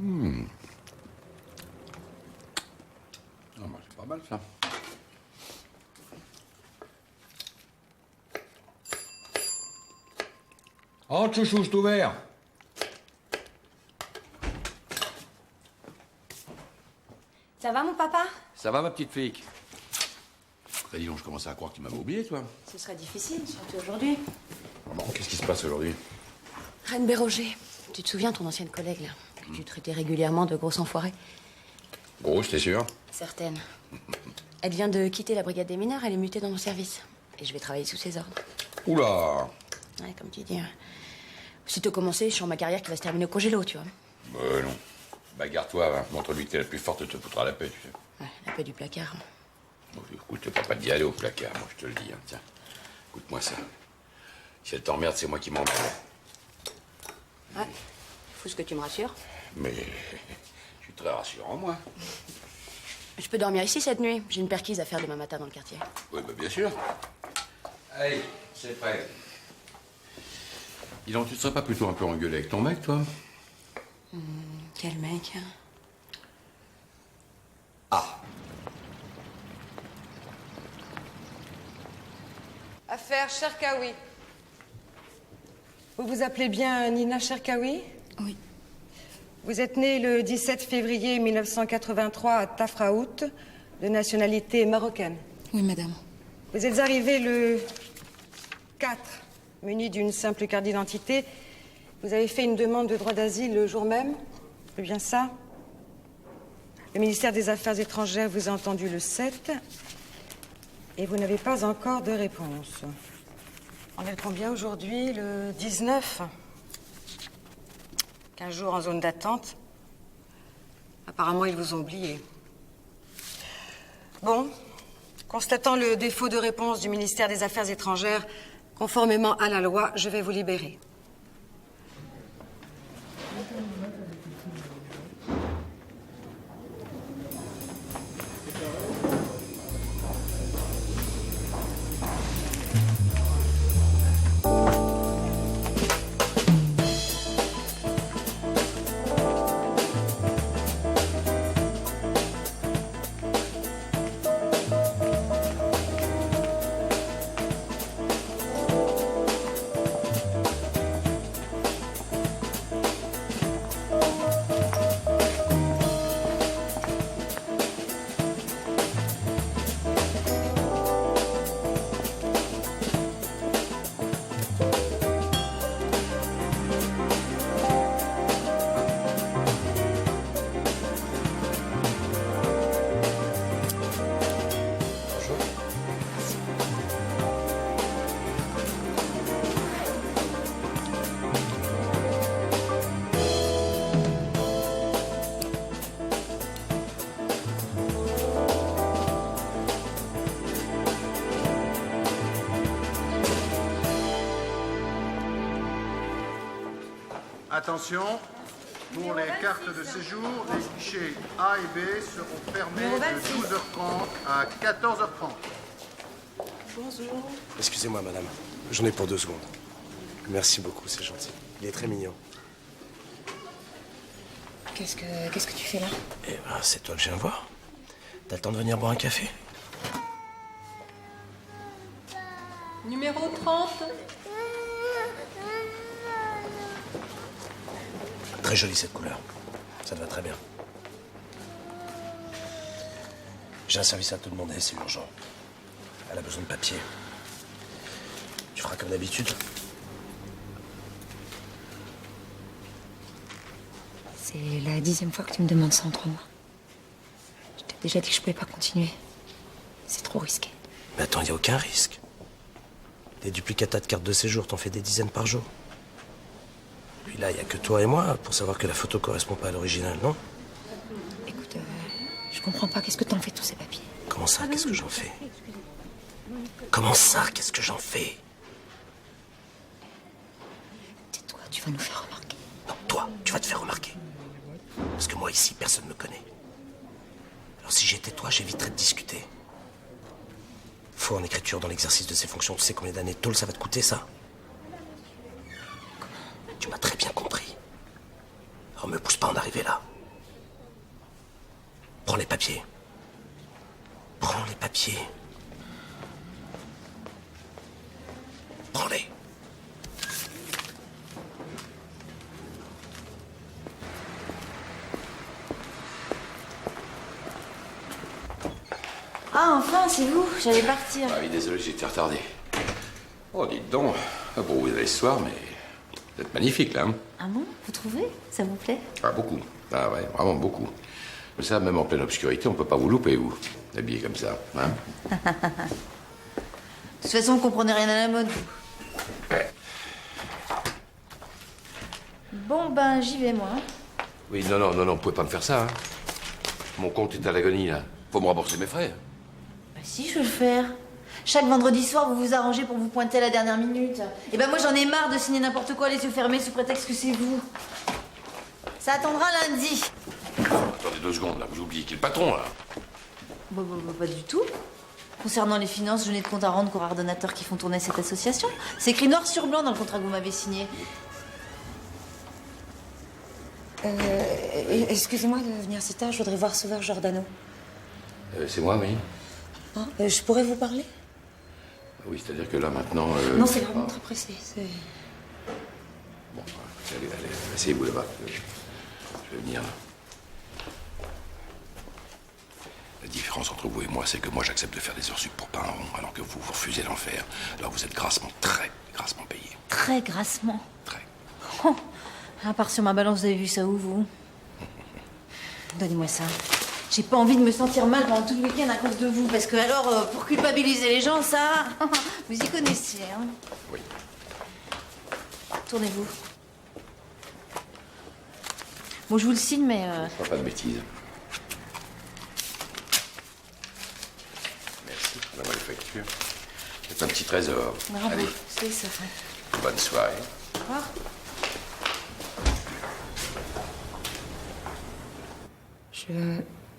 Ah, bah, c'est pas mal ça. Oh, chouchou, c'est ouvert. Ça va, mon papa? Ça va, ma petite fille? Bah, dis donc, je commençais à croire que tu m'avais oublié, toi. Ce sera difficile, surtout aujourd'hui. Bon, qu'est-ce qui se passe aujourd'hui? Reine Béroger, tu te souviens, ton ancienne collègue, là, que tu traitais régulièrement de grosse enfoirée? Grosse, t'es sûr? Certaine. Elle vient de quitter la brigade des mineurs, elle est mutée dans mon service. Et je vais travailler sous ses ordres. Oula! Ouais, comme tu dis. Aussitôt commencé, je suis en ma carrière qui va se terminer au congélo, tu vois. Non. Bagarre-toi, hein. Montre-lui que t'es la plus forte, te foutra la paix, tu sais. Ouais, la paix du placard. Bon, écoute, t'es pas d'y aller au placard, moi, je te le dis, hein. Tiens, écoute-moi ça. Si elle t'emmerde, c'est moi qui m'emmerde. Ouais, faut ce que tu me rassures. Mais je suis très rassurant, moi. Je peux dormir ici cette nuit. J'ai une perquise à faire demain matin dans le quartier. Oui, bah bien sûr. Allez, c'est prêt. Dis donc, tu ne serais pas plutôt un peu engueulé avec ton mec, toi? Quel mec? Ah! Affaire Cherkaoui. Vous vous appelez bien Nina Cherkaoui? Oui. Vous êtes née le 17 février 1983 à Tafraout, de nationalité marocaine. Oui, madame. Vous êtes arrivée le 4, munie d'une simple carte d'identité. Vous avez fait une demande de droit d'asile le jour même. C'est bien ça? Le ministère des Affaires étrangères vous a entendu le 7. Et vous n'avez pas encore de réponse. On est le combien aujourd'hui? Le 19. 15 jours en zone d'attente. Apparemment, ils vous ont oublié. Bon. Constatant le défaut de réponse du ministère des Affaires étrangères, conformément à la loi, je vais vous libérer. Attention, pour les cartes de séjour, les guichets A et B seront fermés de 12h30 à 14h30. Bonjour. Excusez-moi, madame. J'en ai pour 2 secondes. Merci beaucoup, c'est gentil. Il est très mignon. Qu'est-ce que tu fais là? Eh ben, c'est toi que je viens voir. T'as le temps de venir boire un café? Numéro 30. Très jolie cette couleur. Ça te va très bien. J'ai un service à te demander, c'est urgent. Elle a besoin de papier. Tu feras comme d'habitude. C'est la 10e fois que tu me demandes ça en 3 mois. Je t'ai déjà dit que je pouvais pas continuer. C'est trop risqué. Mais attends, il n'y a aucun risque. Des duplicata de cartes de séjour, t'en fais des dizaines par jour. Puis là, il n'y a que toi et moi pour savoir que la photo correspond pas à l'original, non? Écoute, je comprends pas. Qu'est-ce que t'en fais de tous ces papiers? Comment ça, qu'est-ce que j'en fais? Comment ça, qu'est-ce que j'en fais? Tais-toi, tu vas nous faire remarquer. Non, toi, tu vas te faire remarquer. Parce que moi, ici, personne ne me connaît. Alors si j'étais toi, j'éviterais de discuter. Faux en écriture dans l'exercice de ses fonctions. Tu sais combien d'années de tôle ça va te coûter, ça? Tu m'as très bien compris. Alors me pousse pas à en arriver là. Prends les papiers. Prends les papiers. Prends-les. Ah, enfin, c'est vous. J'allais partir. Ah oui, désolé, j'ai été retardé. Oh, dites donc. Ah bon, vous avez ce soir, mais vous êtes magnifique, là. Hein. Ah bon? Vous trouvez? Ça vous plaît? Ah, beaucoup. Ah ouais, vraiment beaucoup. Mais ça, même en pleine obscurité, on peut pas vous louper, vous. Habillé comme ça, hein. De toute façon, vous comprenez rien à la mode, vous. Ouais. Bon, ben, j'y vais, moi. Oui, non, vous pouvez pas me faire ça, hein. Mon compte est à l'agonie, là. Faut me rembourser mes frais. Bah si, je peux le faire. Chaque vendredi soir, vous vous arrangez pour vous pointer à la dernière minute. Et ben moi, j'en ai marre de signer n'importe quoi, les yeux fermés, sous prétexte que c'est vous. Ça attendra lundi. Attendez 2 secondes, là. Vous oubliez qui est le patron, là. Bah, pas du tout. Concernant les finances, je n'ai de compte à rendre qu'aux rares donateurs qui font tourner cette association. C'est écrit noir sur blanc dans le contrat que vous m'avez signé. Excusez-moi de venir si tard, je voudrais voir Sauveur Giordano. C'est moi, oui. Hein, je pourrais vous parler? Oui, c'est-à-dire que là, maintenant... Non, c'est vraiment très pressé. Bon, allez, asseyez-vous là-bas. Je vais venir. La différence entre vous et moi, c'est que moi, j'accepte de faire des heures sup pour pas un rond, alors que vous refusez d'en faire. Alors vous êtes grassement, très grassement payé. Très grassement. Très. Oh, à part sur ma balance, vous avez vu ça où, vous? Donnez-moi ça. J'ai pas envie de me sentir mal pendant tout le week-end à cause de vous, parce que alors, pour culpabiliser les gens, ça, vous y connaissez, hein? Oui. Tournez-vous. Bon, je vous le signe, mais... Pas de bêtises. Merci. Donne-moi les factures. C'est un petit trésor. Bravo, Allez, c'est ça. bonne soirée. Au revoir.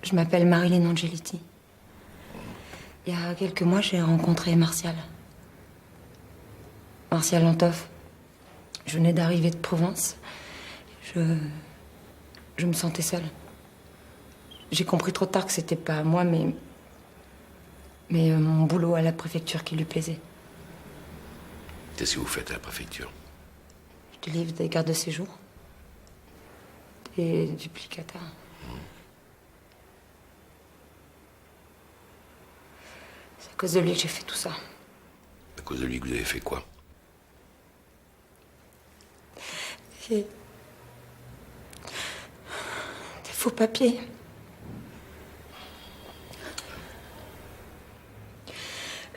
Je m'appelle Marilyn Angeliti. Il y a quelques mois, j'ai rencontré Martial. Martial Antoff. Je venais d'arriver de Provence. Je me sentais seule. J'ai compris trop tard que c'était pas moi, mais mon boulot à la préfecture qui lui plaisait. Qu'est-ce que vous faites à la préfecture? Je délivre des cartes de séjour. Des duplicata. C'est à cause de lui que j'ai fait tout ça. À cause de lui que vous avez fait quoi? Et... des faux papiers.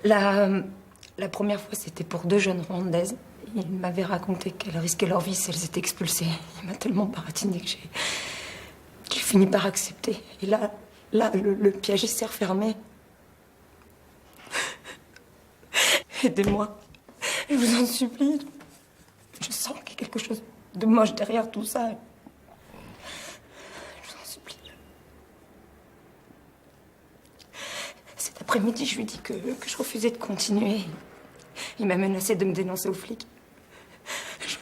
La première fois, c'était pour 2 jeunes Rwandaises. Ils m'avaient raconté qu'elles risquaient leur vie si elles étaient expulsées. Il m'a tellement baratiné que j'ai fini par accepter. Et là, le piège s'est refermé. Aidez-moi. Je vous en supplie. Je sens qu'il y a quelque chose de moche derrière tout ça. Je vous en supplie. Cet après-midi, je lui ai dit que je refusais de continuer. Il m'a menacé de me dénoncer aux flics.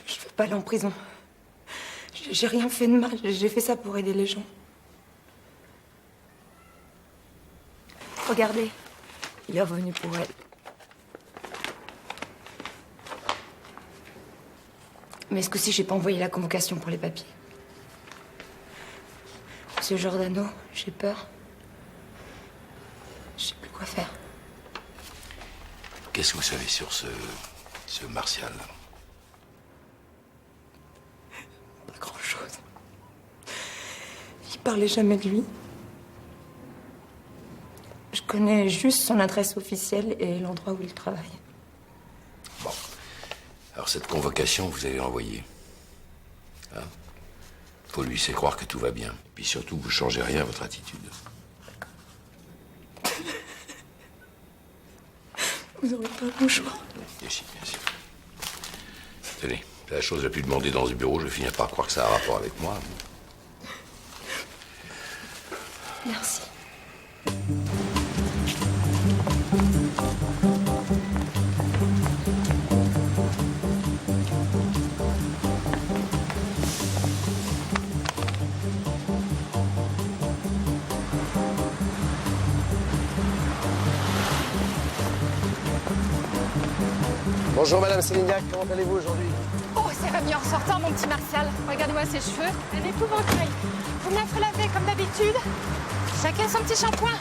Je veux pas aller en prison. J'ai rien fait de mal. J'ai fait ça pour aider les gens. Regardez. Il est revenu pour elle. Mais ce coup-ci, j'ai pas envoyé la convocation pour les papiers. Monsieur Giordano, j'ai peur. Je sais plus quoi faire. Qu'est-ce que vous savez sur ce Martial? Pas grand-chose. Il parlait jamais de lui. Je connais juste son adresse officielle et l'endroit où il travaille. Bon. Alors cette convocation, vous allez l'envoyer. Hein? Faut lui laisser croire que tout va bien. Puis surtout, vous changez rien à votre attitude. Vous n'aurez pas le choix. Bien sûr. Tenez, c'est la chose la plus demandée dans ce bureau. Je vais finir par croire que ça a un rapport avec moi. Merci. Bonjour Madame Sélignac, comment allez-vous aujourd'hui? Oh, ça va mieux en sortant, mon petit Martial. Regarde-moi ses cheveux, un épouvantail. Vous me la ferez laver comme d'habitude. Chacun son petit shampoing.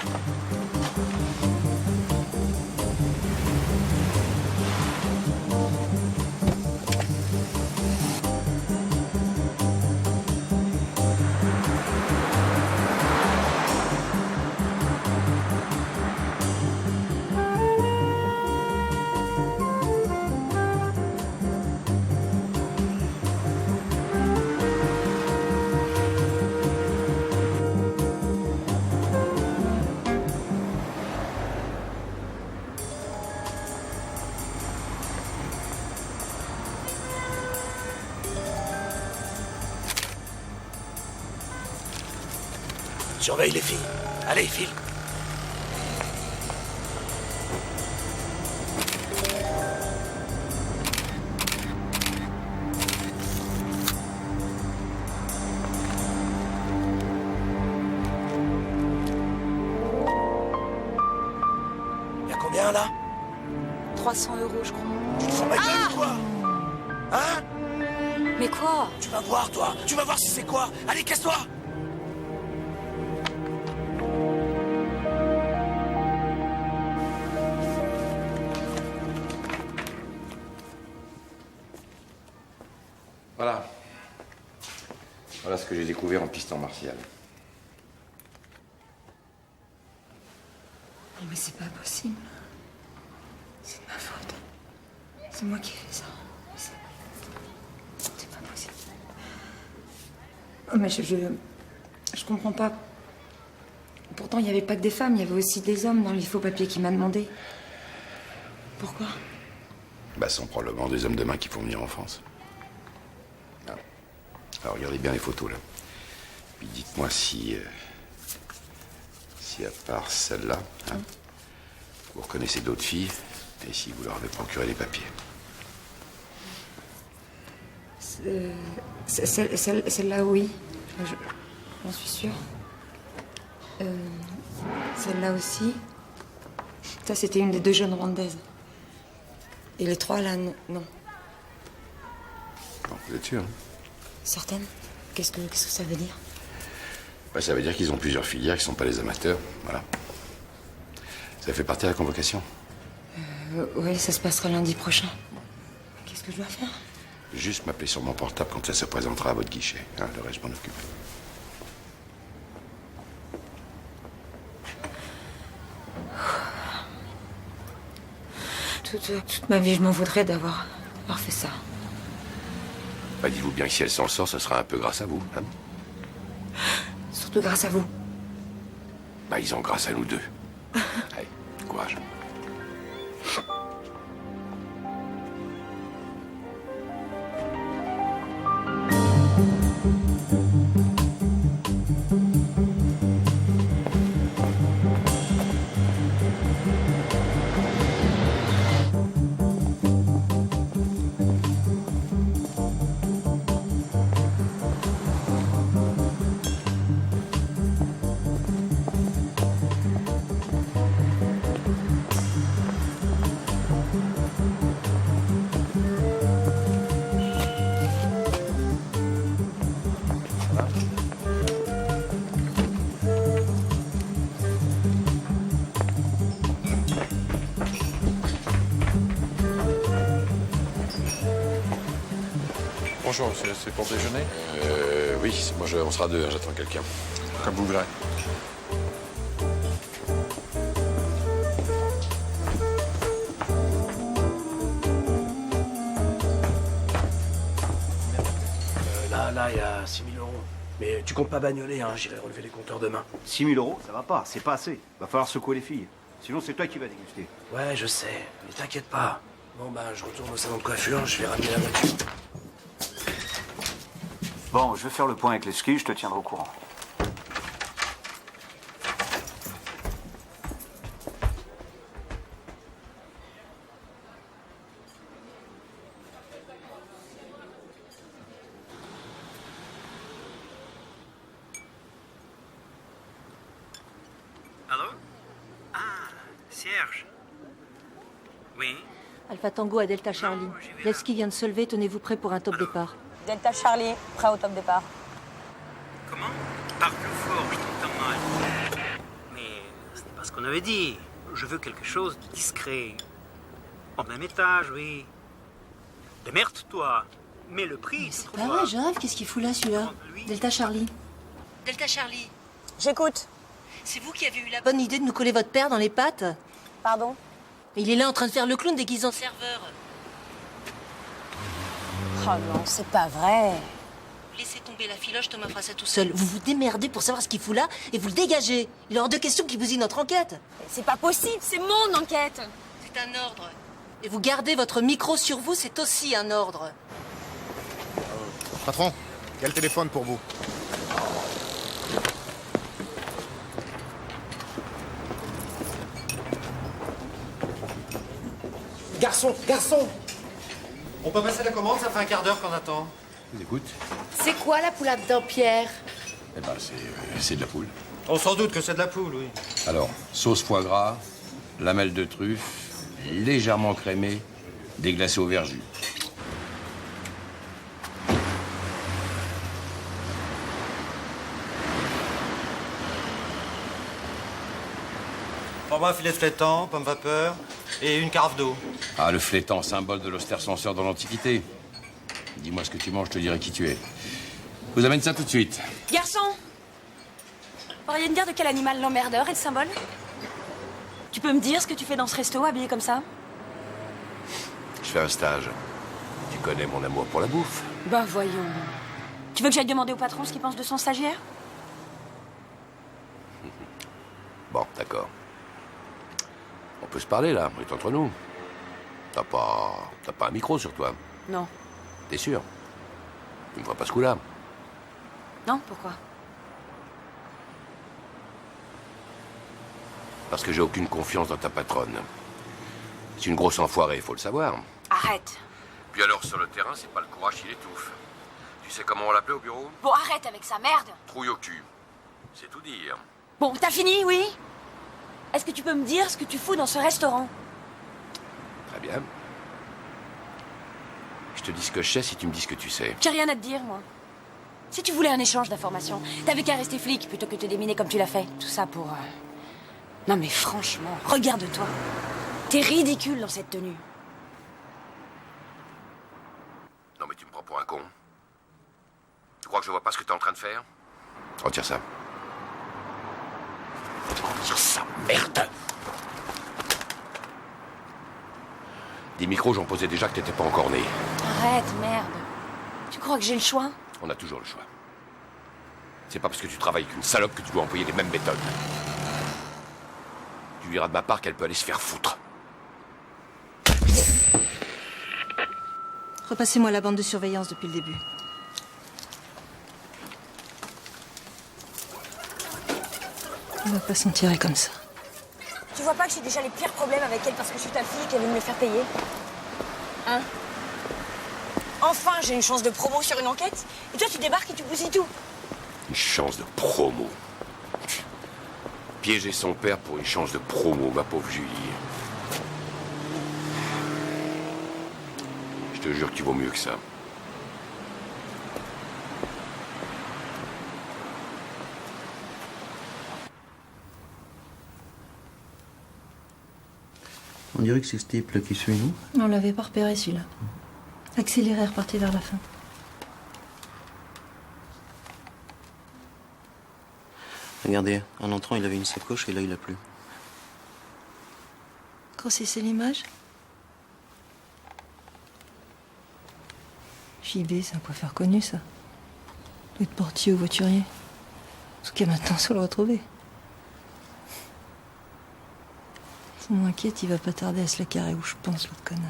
Surveille les filles. Allez, file. Y'a combien là? 300 €, je crois. Tu te fous ma gueule ou quoi? Hein? Mais quoi? Tu vas voir, toi. Tu vas voir si c'est quoi. Allez, casse-toi. Voilà. Voilà ce que j'ai découvert en pistant Martial. Non, mais c'est pas possible. C'est de ma faute. C'est moi qui ai fait ça. C'est pas possible. Oh, mais je comprends pas. Pourtant, il n'y avait pas que des femmes, il y avait aussi des hommes dans les faux papiers qui m'a demandé. Pourquoi? Bah, ce sont probablement des hommes de main qui font venir en France. Ah. Alors, regardez bien les photos, là. Puis dites-moi si à part celle-là, hein, vous reconnaissez d'autres filles et si vous leur avez procuré les papiers. Celle-là, oui. J'en suis sûre. Celle-là aussi. Ça, c'était une des 2 jeunes rwandaises. Et les 3, là, non. Bon, vous êtes sûr, hein? Certaines? Qu'est-ce que ça veut dire? Bah, ça veut dire qu'ils ont plusieurs filières, qui ne sont pas des amateurs. Voilà. Ça fait partie de la convocation. Oui, ça se passera lundi prochain. Qu'est-ce que je dois faire? Juste m'appeler sur mon portable quand ça se présentera à votre guichet. Hein, le reste, je m'en occupe. Toute ma vie, je m'en voudrais d'avoir fait ça. Bah, dites-vous bien que si elle s'en sort, ce sera un peu grâce à vous. Hein? Surtout grâce à vous. Bah, ils ont grâce à nous deux. Allez, courage. Bonjour, monsieur, c'est pour déjeuner? Oui, moi on sera deux, hein, j'attends quelqu'un. Comme vous voudrez. Là, il y a 6 000 €. Mais tu comptes pas bagnoler, hein, j'irai relever les compteurs demain. 6 000 €, ça va pas, c'est pas assez. Va falloir secouer les filles. Sinon, c'est toi qui vas déguster. Ouais, je sais, mais t'inquiète pas. Bon, bah, je retourne au salon de coiffure, je vais ramener la voiture. Bon, je vais faire le point avec les skis, je te tiendrai au courant. Allô? Ah, Serge. Oui? Alpha Tango à Delta Charlie. Levski vient de se lever, tenez-vous prêt pour un top départ. Delta Charlie, prêt au top départ. Comment? Parle plus fort, je t'entends mal. Mais ce n'est pas ce qu'on avait dit. Je veux quelque chose de discret. Au même étage, oui. Démerde-toi. Mais le prix, c'est Ah ouais, je rêve, qu'est-ce qu'il fout là, celui-là? Delta Charlie. Delta Charlie. J'écoute. C'est vous qui avez eu la bonne idée de nous coller votre père dans les pattes? Pardon? Il est là en train de faire le clown déguisé en serveur. Oh non, c'est pas vrai. Laissez tomber la filoche, Thomas fera ça tout seul. Vous vous démerdez pour savoir ce qu'il fout là et vous le dégagez. Il est hors de question qu'il bousille notre enquête. C'est pas possible, c'est mon enquête. C'est un ordre. Et vous gardez votre micro sur vous, c'est aussi un ordre. Patron, il y a le téléphone pour vous. Garçon! On peut passer la commande, ça fait un quart d'heure qu'on attend. Je vous écoute. C'est quoi la poule dedans, Pierre? Eh ben, c'est de la poule. On s'en doute que c'est de la poule, oui. Alors, sauce foie gras, lamelles de truffe, légèrement crémée, déglacée au verjus. Pour moi, un filet de flétan, pomme vapeur et une carafe d'eau. Ah, le flétan, symbole de l'austère censeur dans l'Antiquité. Dis-moi ce que tu manges, je te dirai qui tu es. Je vous amène ça tout de suite. Garçon! Pourriez me dire de quel animal l'emmerdeur est le symbole? Tu peux me dire ce que tu fais dans ce resto, habillé comme ça? Je fais un stage. Tu connais mon amour pour la bouffe. Bah voyons. Tu veux que j'aille demander au patron ce qu'il pense de son stagiaire? Bon, d'accord. On peut se parler, là, on est entre nous. T'as pas un micro sur toi? Non. T'es sûr? Tu me feras pas ce coup-là? Non, pourquoi? Parce que j'ai aucune confiance dans ta patronne. C'est une grosse enfoirée, il faut le savoir. Arrête. Puis alors, sur le terrain, c'est pas le courage qui l'étouffe. Tu sais comment on l'appelait au bureau? Bon, arrête avec sa merde. Trouille au cul. C'est tout dire. Bon, t'as fini, oui? Est-ce que tu peux me dire ce que tu fous dans ce restaurant? Très bien. Je te dis ce que je sais si tu me dis ce que tu sais. J'ai rien à te dire, moi. Si tu voulais un échange d'informations, t'avais qu'à rester flic plutôt que te déminer comme tu l'as fait. Tout ça pour... Non mais franchement, regarde-toi. T'es ridicule dans cette tenue. Non mais tu me prends pour un con. Tu crois que je vois pas ce que t'es en train de faire? Retire ça. Retire ça, merde! Des micros, j'en posais déjà que t'étais pas encore né. Arrête, merde. Tu crois que j'ai le choix? On a toujours le choix. C'est pas parce que tu travailles avec une salope que tu dois employer les mêmes méthodes. Tu diras de ma part qu'elle peut aller se faire foutre. Repassez-moi la bande de surveillance depuis le début. On va pas s'en tirer comme ça. Tu vois pas que j'ai déjà les pires problèmes avec elle parce que je suis ta fille et qu'elle veut me le faire payer? Hein? Enfin, j'ai une chance de promo sur une enquête. Et toi, tu débarques et tu bousilles tout. Une chance de promo. Piéger son père pour une chance de promo, ma pauvre Julie. Je te jure que tu vaux mieux que ça. On dirait que c'est ce type-là qui suit nous. On l'avait pas repéré, celui-là. Accéléré, reparti vers la fin. Regardez, en entrant, il avait une sacoche et là, il l'a plus. Grossissez l'image. JB, c'est un coiffeur connu, ça. Doit être portier ou voiturier. En tout cas, maintenant, faut le retrouver. Ça m'inquiète, il va pas tarder à se la carrer où je pense, l'autre connard.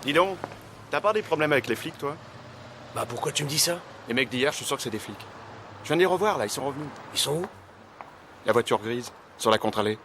Dis donc, t'as pas des problèmes avec les flics, toi? Bah pourquoi tu me dis ça? Les mecs d'hier, je suis sûr que c'est des flics. Je viens de les revoir, là, ils sont revenus. Ils sont où? La voiture grise, sur la contre-allée.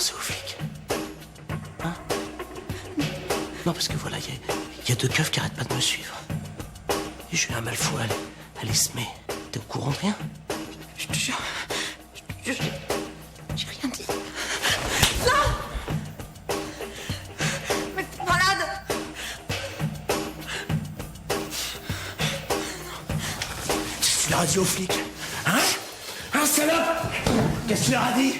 dénoncer aux flics. Hein? Non, parce que voilà, il y a deux keufs qui arrêtent pas de me suivre. Et j'ai eu un mal fou à l'Esmé. T'es au courant de rien? Je te jure. J'ai rien dit. Non! Mais t'es malade! Qu'est-ce que tu leur as dit aux flics? Hein? Hein, salope? Qu'est-ce que tu leur as dit?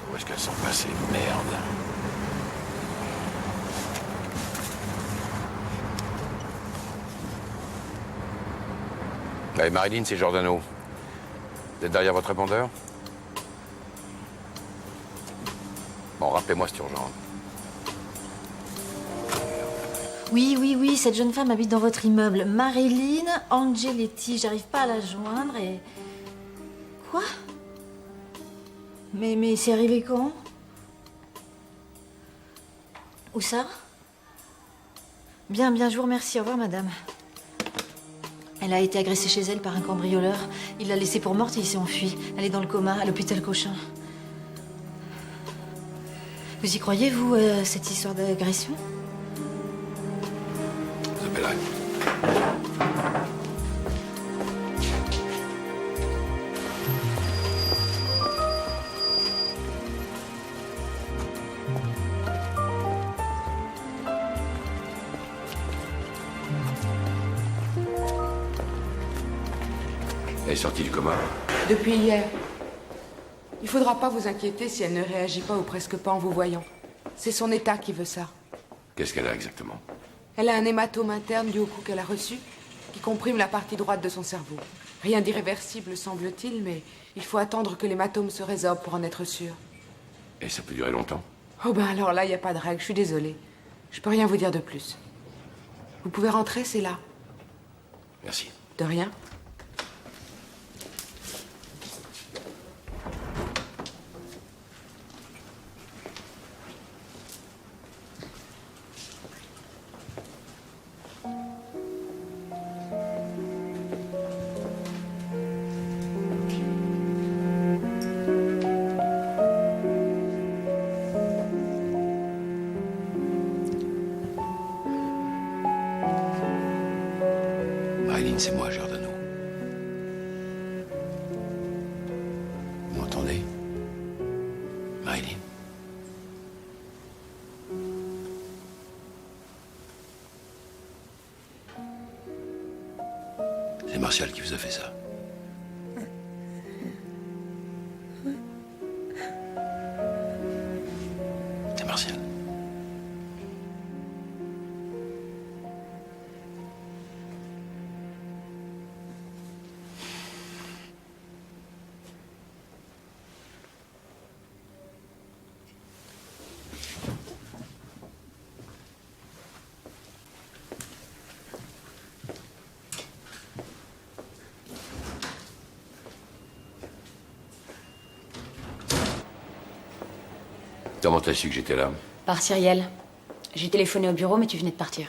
Où est-ce qu'elles sont passées? Merde. Allez, Marilyn, c'est Giordano. Vous êtes derrière votre répondeur? Bon, rappelez-moi, c'est urgent. Oui, cette jeune femme habite dans votre immeuble. Marilyn Angeletti. J'arrive pas à la joindre et... Quoi? Mais c'est arrivé quand? Où ça? Bien, je vous remercie. Au revoir, madame. Elle a été agressée chez elle par un cambrioleur. Il l'a laissée pour morte et il s'est enfui. Elle est dans le coma, à l'hôpital Cochin. Vous y croyez, vous, cette histoire d'agression? Vous appellerez. Elle est sortie du coma? Depuis hier. Il faudra pas vous inquiéter si elle ne réagit pas ou presque pas en vous voyant. C'est son état qui veut ça. Qu'est-ce qu'elle a exactement? Elle a un hématome interne dû au coup qu'elle a reçu, qui comprime la partie droite de son cerveau. Rien d'irréversible, semble-t-il, mais il faut attendre que l'hématome se résorbe pour en être sûr. Et ça peut durer longtemps? Oh ben alors là, il n'y a pas de règle, je suis désolée. Je peux rien vous dire de plus. Vous pouvez rentrer, c'est là. Merci. De rien. Marilyn, c'est moi, Giordano. Vous m'entendez? Marilyn? C'est Martial qui vous a fait ça. C'est Martial. Comment t'as su que j'étais là? Par Cyrielle. J'ai téléphoné au bureau, mais tu venais de partir.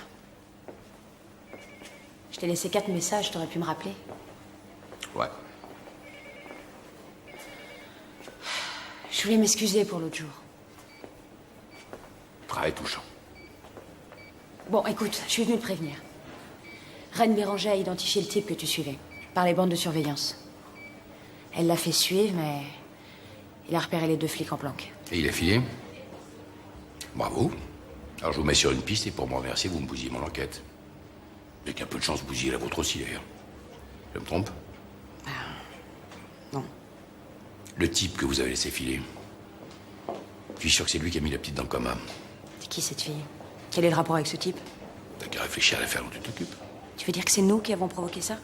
Je t'ai laissé 4 messages, t'aurais pu me rappeler. Ouais. Je voulais m'excuser pour l'autre jour. Très touchant. Bon, écoute, je suis venue te prévenir. Reine Béranger a identifié le type que tu suivais, par les bandes de surveillance. Elle l'a fait suivre, mais il a repéré les 2 flics en planque. Et il est filé? Bravo. Alors je vous mets sur une piste et pour me remercier, vous me bousillez mon enquête. Avec un peu de chance, vous bousillez la vôtre aussi, d'ailleurs. Je me trompe? Non. Le type que vous avez laissé filer. Je suis sûr que c'est lui qui a mis la petite dans le coma. C'est qui cette fille? Quel est le rapport avec ce type? T'as qu'à réfléchir à l'affaire dont tu t'occupes. Tu veux dire que c'est nous qui avons provoqué ça?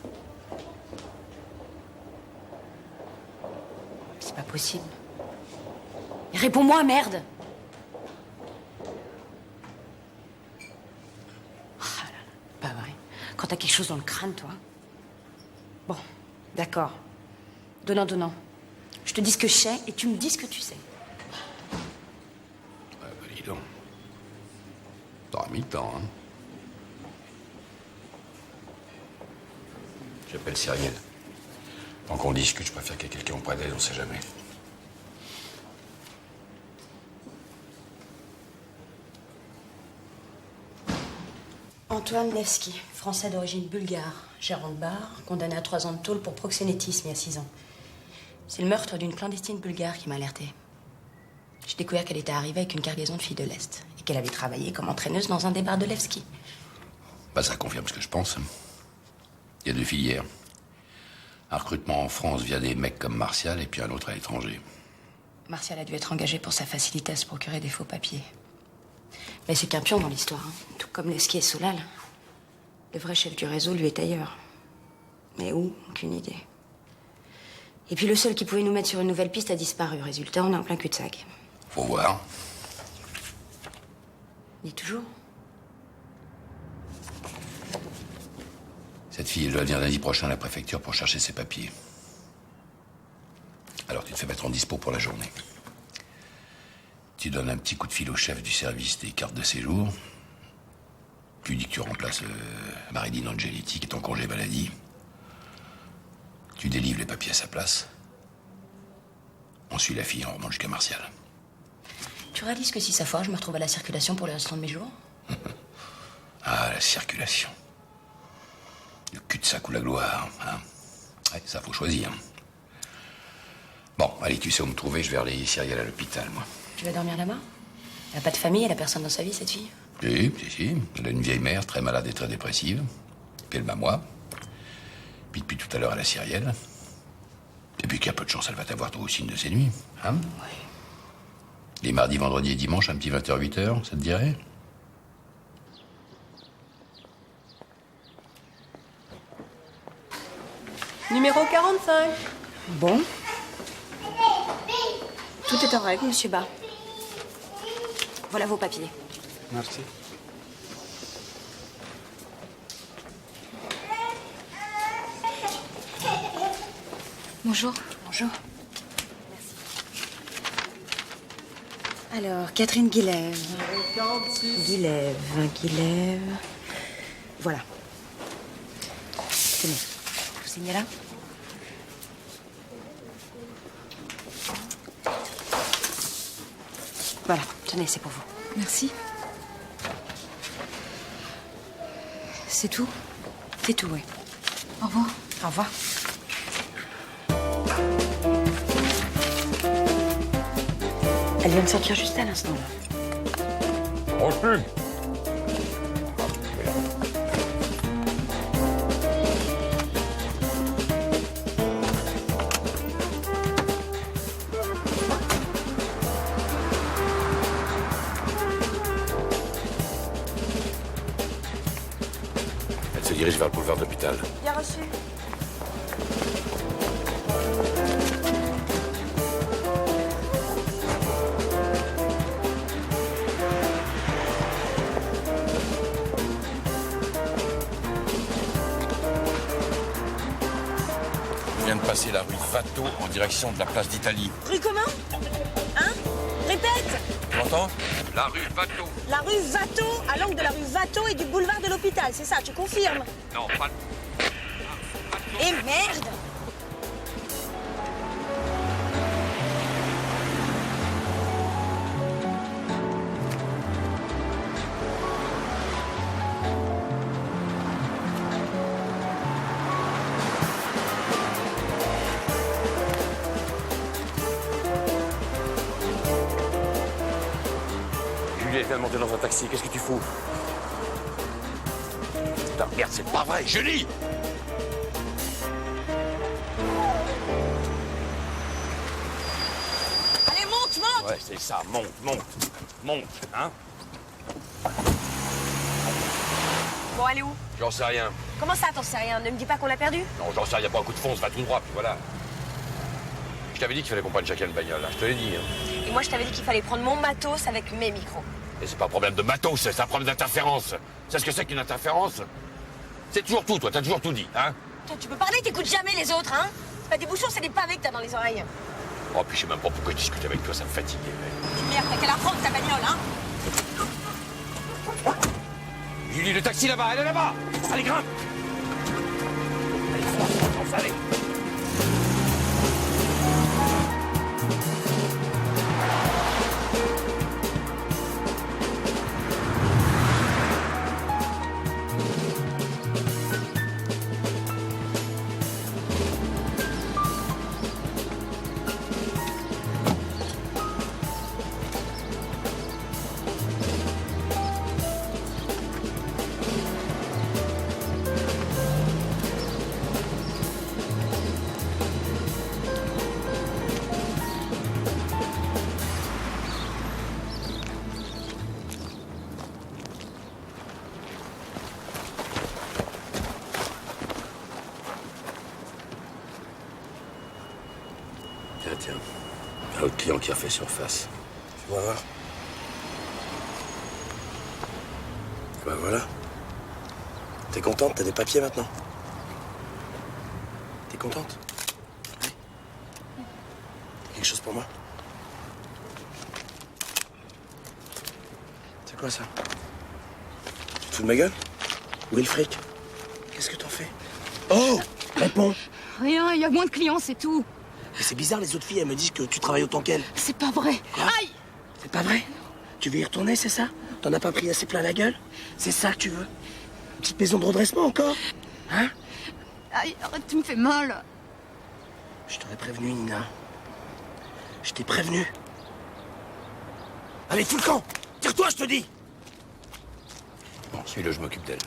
C'est pas possible. Réponds-moi, merde! Ah là là, pas vrai. Quand t'as quelque chose dans le crâne, toi. Bon, d'accord. Donnant. Je te dis ce que je sais et tu me dis ce que tu sais. Ouais, bah dis donc. T'auras mis le temps, hein. J'appelle Cyrielle. Tant qu'on discute, je préfère qu'il y ait quelqu'un auprès d'elle, on sait jamais. Antoine Nevsky, français d'origine bulgare, gérant de bar, condamné à 3 ans de tôle pour proxénétisme il y a 6 ans. C'est le meurtre d'une clandestine bulgare qui m'a alertée. J'ai découvert qu'elle était arrivée avec une cargaison de filles de l'Est et qu'elle avait travaillé comme entraîneuse dans un des bars de Levski. Bah, ça confirme ce que je pense. Il y a 2 filières. Un recrutement en France via des mecs comme Martial et puis un autre à l'étranger. Martial a dû être engagé pour sa facilité à se procurer des faux papiers. Mais c'est qu'un pion dans l'histoire, hein. Tout comme Levski et Solal. Le vrai chef du réseau, lui, est ailleurs. Mais où? Aucune idée. Et puis le seul qui pouvait nous mettre sur une nouvelle piste a disparu. Résultat, on est en plein cul-de-sac. Faut voir. Dis toujours. Cette fille, elle doit venir lundi prochain à la préfecture pour chercher ses papiers. Alors tu te fais mettre en dispo pour la journée. Tu donnes un petit coup de fil au chef du service des cartes de séjour. Tu dis que tu remplaces Marilyn Angeletti qui est en congé maladie. Tu délivres les papiers à sa place. On suit la fille, on remonte jusqu'à Martial. Tu réalises que si ça foire, je me retrouve à la circulation pour le restant de mes jours? Ah, la circulation. Le cul-de-sac ou la gloire, hein? Ouais, ça, faut choisir. Bon, allez, tu sais où me trouver, je vais relayer Cyrielle à l'hôpital, moi. Tu vas dormir là-bas? Elle a pas de famille, elle a personne dans sa vie, cette fille? Si. Elle a une vieille mère, très malade et très dépressive. Puis elle m'a moi. Puis depuis tout à l'heure, elle a Cyrielle. Et puis qu'il y a peu de chance, elle va t'avoir toi aussi une de ces nuits, hein? Oui. Les mardis, vendredis et dimanches, un petit 20h, 8h, ça te dirait? Numéro 45. Bon. Tout est en règle, monsieur Bas. Voilà vos papiers. Merci. Bonjour. Bonjour. Alors, Catherine Guilève. 46. Guilève. Voilà. Tenez. Vous signez là? Voilà. Tenez, c'est pour vous. Merci. C'est tout? C'est tout, oui. Au revoir. Au revoir. Elle vient de sortir juste à l'instant, là. Refus. Elle se dirige vers le boulevard de l'hôpital. Bien reçu. Je viens de passer la rue Watteau en direction de la place d'Italie. Rue comment? Hein? Répète. Tu m'entends? La rue Watteau. La rue Watteau, à l'angle de la rue Watteau et du boulevard de l'hôpital, c'est ça, tu confirmes? Non, pas... Eh merde! Julie, elle vient de monter dans un taxi. Qu'est-ce que tu fous? Putain, merde, c'est pas vrai, Julie! Allez, monte, monte! Ouais, c'est ça, monte, hein? Bon, elle est où? J'en sais rien. Comment ça, t'en sais rien? Ne me dis pas qu'on l'a perdu? Non, j'en sais rien, pas un coup de fonce, va tout droit, puis voilà. Je t'avais dit qu'il fallait qu'on prenne chacun une bagnole, là, je te l'ai dit, hein. Et moi, je t'avais dit qu'il fallait prendre mon matos avec mes micros. Et c'est pas un problème de matos, c'est un problème d'interférence. C'est ce que c'est qu'une interférence? C'est toujours tout, toi, t'as toujours tout dit, hein? Toi, tu peux parler, t'écoutes jamais les autres, hein? C'est pas des bouchons, c'est des pavés que t'as dans les oreilles. Oh, puis je sais même pas pourquoi je discute avec toi, ça me fatigue. Tu me dis après qu'elle a prendre ta bagnole, hein? Julie, le taxi là-bas, elle est là-bas! Allez, grimpe! Allez. Tiens. Un autre client qui a fait surface. Tu vas voir. Et ben voilà. T'es contente, t'as des papiers maintenant. T'es contente? Oui. T'as quelque chose pour moi? C'est quoi ça? Tu te fous de ma gueule? Où est le fric? Qu'est-ce que t'en fais? Oh! Réponds! Rien, il y a moins de clients, c'est tout. Mais c'est bizarre, les autres filles, elles me disent que tu travailles autant qu'elles. C'est pas vrai. Quoi? Aïe! C'est pas vrai? Tu veux y retourner, c'est ça? T'en as pas pris assez plein la gueule? C'est ça que tu veux? Une petite maison de redressement encore? Hein? Aïe, arrête, tu me fais mal. Je t'aurais prévenu, Nina. Je t'ai prévenu. Allez, fous le camp! Tire-toi, je te dis! Bon, suis-le, je m'occupe d'elle.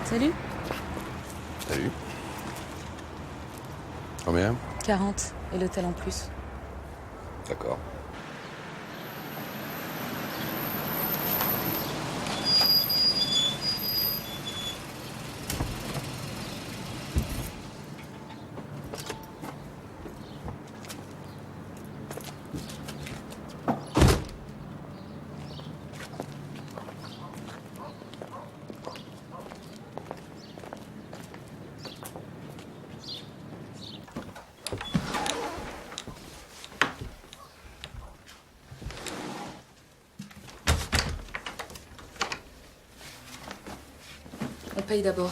Salut. Salut. Combien? 40. Et l'hôtel en plus. D'accord. On paye d'abord.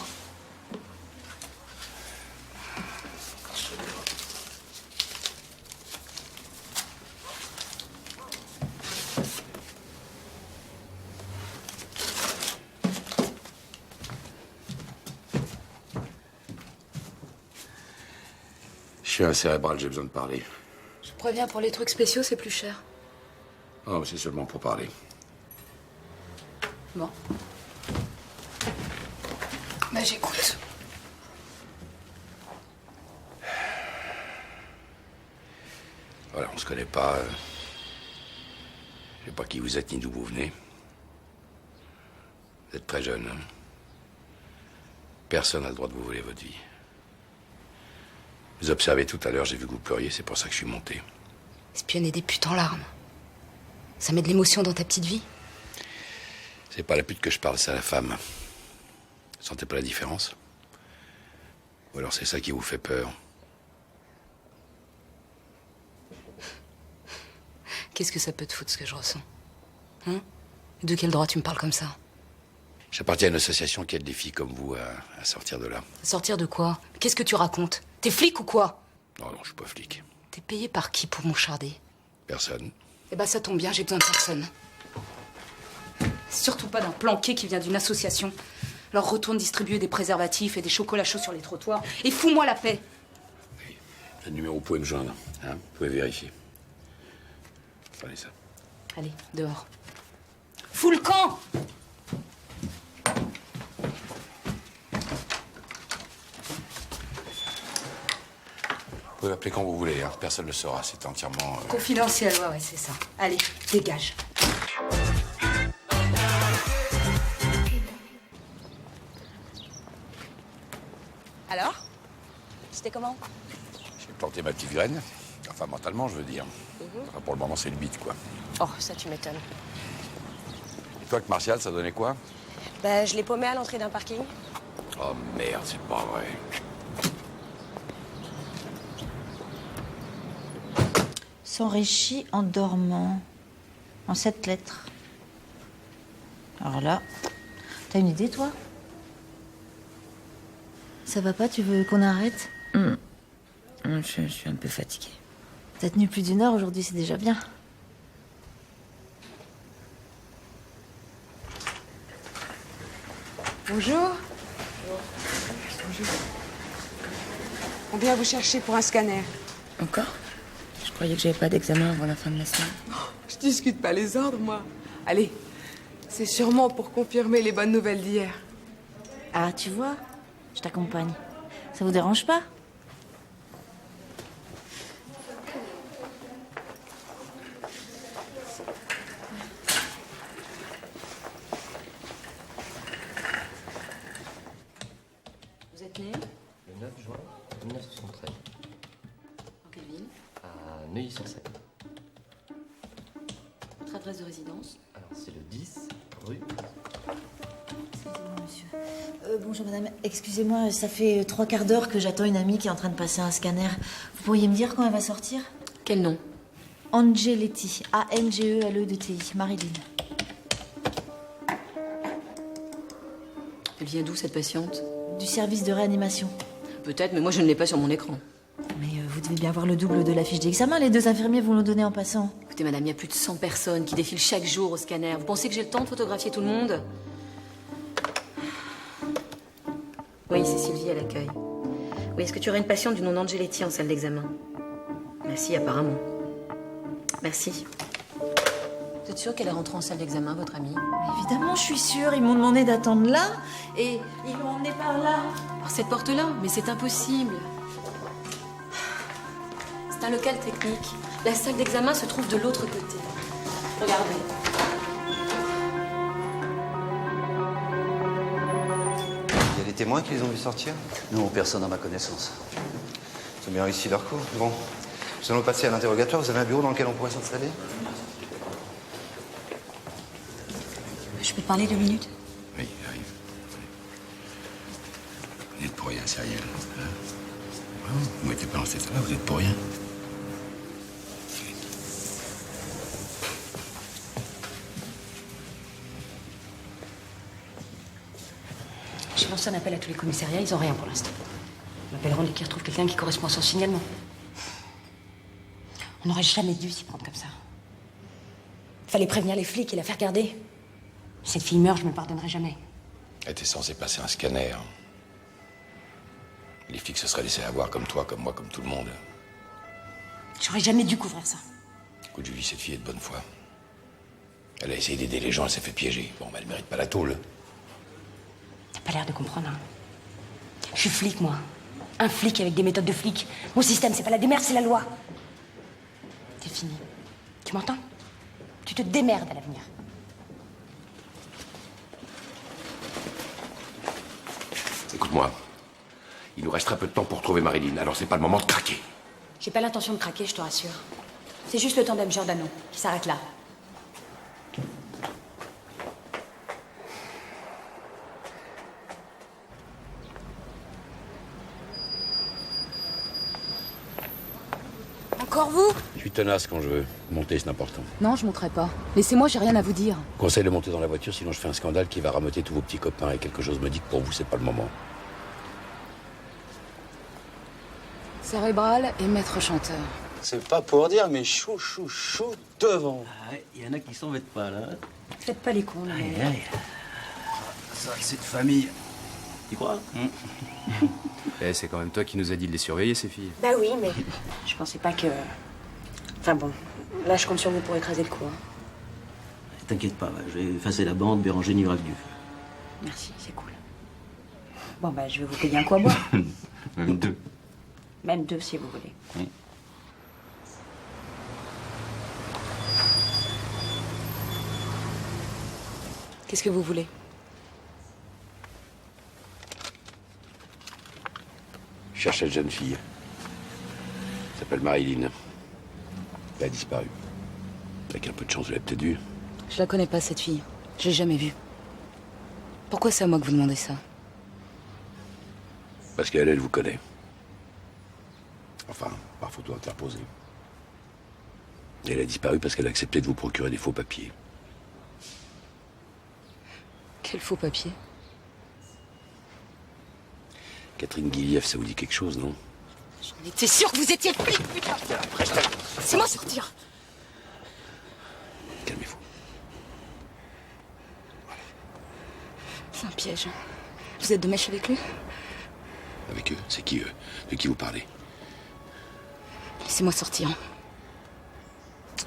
Je suis un cérébral, j'ai besoin de parler. Je préviens, pour les trucs spéciaux, c'est plus cher. Oh, mais c'est seulement pour parler. Bon. Bah, j'écoute. Voilà, on se connaît pas. Je sais pas qui vous êtes ni d'où vous venez. Vous êtes très jeune. Hein. Personne n'a le droit de vous voler votre vie. Vous observez tout à l'heure, j'ai vu que vous pleuriez, c'est pour ça que je suis monté. Espionner des putes en larmes. Ça met de l'émotion dans ta petite vie. C'est pas la pute que je parle, c'est à la femme. Vous sentez pas la différence? Ou alors c'est ça qui vous fait peur? Qu'est-ce que ça peut te foutre, ce que je ressens? Hein? De quel droit tu me parles comme ça? J'appartiens à une association qui aide des filles comme vous à sortir de là. Sortir de quoi? Qu'est-ce que tu racontes? T'es flic ou quoi? Non, je suis pas flic. T'es payé par qui pour m'encharder? Personne. Eh ben ça tombe bien, j'ai besoin de personne. Surtout pas d'un planqué qui vient d'une association. Alors retourne distribuer des préservatifs et des chocolats chauds sur les trottoirs et fous-moi la paix. Le numéro, vous pouvez me joindre. Hein, vous pouvez vérifier. Prenez ça. Allez, dehors. Fous le camp! Vous pouvez m'appeler quand vous voulez, hein. Personne ne le saura, c'est entièrement... Confidentiel, ouais, c'est ça. Allez, dégage. Alors? C'était comment? J'ai planté ma petite graine. Enfin, mentalement, je veux dire. Enfin, pour le moment, c'est le beat, quoi. Oh, ça tu m'étonnes. Et toi, avec Martial, ça donnait quoi? Bah, je l'ai paumé à l'entrée d'un parking. Oh merde, c'est pas vrai. S'enrichit en dormant. En 7 lettres. Alors là, t'as une idée, toi? Ça va pas? Tu veux qu'on arrête? Je suis un peu fatiguée. T'as tenu plus d'1 heure aujourd'hui, c'est déjà bien. Bonjour. Bonjour. On vient vous chercher pour un scanner. Encore? Je croyais que j'avais pas d'examen avant la fin de la semaine. Je discute pas les ordres, moi. Allez, c'est sûrement pour confirmer les bonnes nouvelles d'hier. Ah, tu vois, je t'accompagne. Ça vous dérange pas? Vous êtes né? Le 9 juin 1973. Dans quelle ville? À Neuilly-sur-Seine. Votre adresse de résidence? Alors, c'est le 10 rue. Excusez-moi, monsieur. Bonjour, madame. Excusez-moi, ça fait 3/4 d'heure que j'attends une amie qui est en train de passer un scanner. Vous pourriez me dire quand elle va sortir? Quel nom? Angeletti. A-N-G-E-L-E-T-I. Marilyn. Elle vient d'où, cette patiente? Du service de réanimation. Peut-être, mais moi je ne l'ai pas sur mon écran. Mais vous devez bien voir le double de la fiche d'examen. Les 2 infirmiers vont le donner en passant. Écoutez, madame, il y a plus de 100 personnes qui défilent chaque jour au scanner. Vous pensez que j'ai le temps de photographier tout le monde? Oui, c'est Sylvie à l'accueil. Oui, est-ce que tu aurais une patiente du nom d'Angeletti en salle d'examen? Merci, apparemment. Merci. Vous êtes sûre qu'elle est rentrée en salle d'examen, votre amie? Évidemment, je suis sûre. Ils m'ont demandé d'attendre là et ils l'ont emmenée par là. Par cette porte-là? Mais c'est impossible. C'est un local technique. La salle d'examen se trouve de l'autre côté. Regardez. Il y a des témoins qui les ont vus sortir? Non, personne à ma connaissance. Ils ont bien réussi leur coup. Bon, nous allons passer à l'interrogatoire. Vous avez un bureau dans lequel on pourrait s'installer? Je peux te parler 2 minutes? Oui, arrive. Vous êtes pour rien, sérieux. Hein? Vous mettez pas dans cet état-là, vous êtes pour rien. J'ai lancé un appel à tous les commissariats, ils ont rien pour l'instant. Ils m'appelleront dès qu'ils retrouvent quelqu'un qui correspond à son signalement. On n'aurait jamais dû s'y prendre comme ça. Fallait prévenir les flics et la faire garder. Cette fille meurt, je me pardonnerai jamais. Elle était censée passer un scanner. Les flics se seraient laissés avoir comme toi, comme moi, comme tout le monde. J'aurais jamais dû couvrir ça. Écoute, Julie, cette fille est de bonne foi. Elle a essayé d'aider les gens, elle s'est fait piéger. Bon, bah, elle mérite pas la tôle. T'as pas l'air de comprendre, hein. Je suis flic, moi. Un flic avec des méthodes de flic. Mon système, c'est pas la démerde, c'est la loi. C'est fini. Tu m'entends? Tu te démerdes à l'avenir. Écoute-moi. Il nous restera peu de temps pour trouver Marilyn, alors c'est pas le moment de craquer. J'ai pas l'intention de craquer, je te rassure. C'est juste le tandem Giordano qui s'arrête là. Encore vous? Je suis tenace quand je veux. Monter, c'est important. Non, je monterai pas. Laissez-moi, j'ai rien à vous dire. Conseille de monter dans la voiture, sinon je fais un scandale qui va rameuter tous vos petits copains et quelque chose me dit que pour vous, c'est pas le moment. Cérébral et maître chanteur. C'est pas pour dire, mais chou, chou, chou devant. Il y en a qui s'en mettent pas, là. Faites pas les cons, là. Aïe, aïe. Ça, c'est de famille. Tu crois? Eh, c'est quand même toi qui nous a dit de les surveiller, ces filles. Bah oui, mais je pensais pas que... Enfin bon, là je compte sur vous pour écraser le coup. Hein. T'inquiète pas, je vais effacer la bande, Béranger n'y verra que du feu. Merci, c'est cool. Bon bah je vais vous payer un coup à boire. Même 2. Même 2 si vous voulez. Oui. Qu'est-ce que vous voulez? Je cherche cette jeune fille. Elle s'appelle Marilyn. Elle a disparu. Avec un peu de chance, vous l'avez peut-être vue. Je la connais pas, cette fille. Je l'ai jamais vue. Pourquoi c'est à moi que vous demandez ça? Parce qu'elle, elle vous connaît. Enfin, par photo interposée. Et elle a disparu parce qu'elle a accepté de vous procurer des faux papiers. Quel faux papier? Catherine Guilieff, ça vous dit quelque chose, non? J'en étais sûre que vous étiez flic, putain! Laissez-moi sortir! Calmez-vous. C'est un piège. Vous êtes de mèche avec lui? Avec eux? C'est qui, eux? De qui vous parlez? Laissez-moi sortir.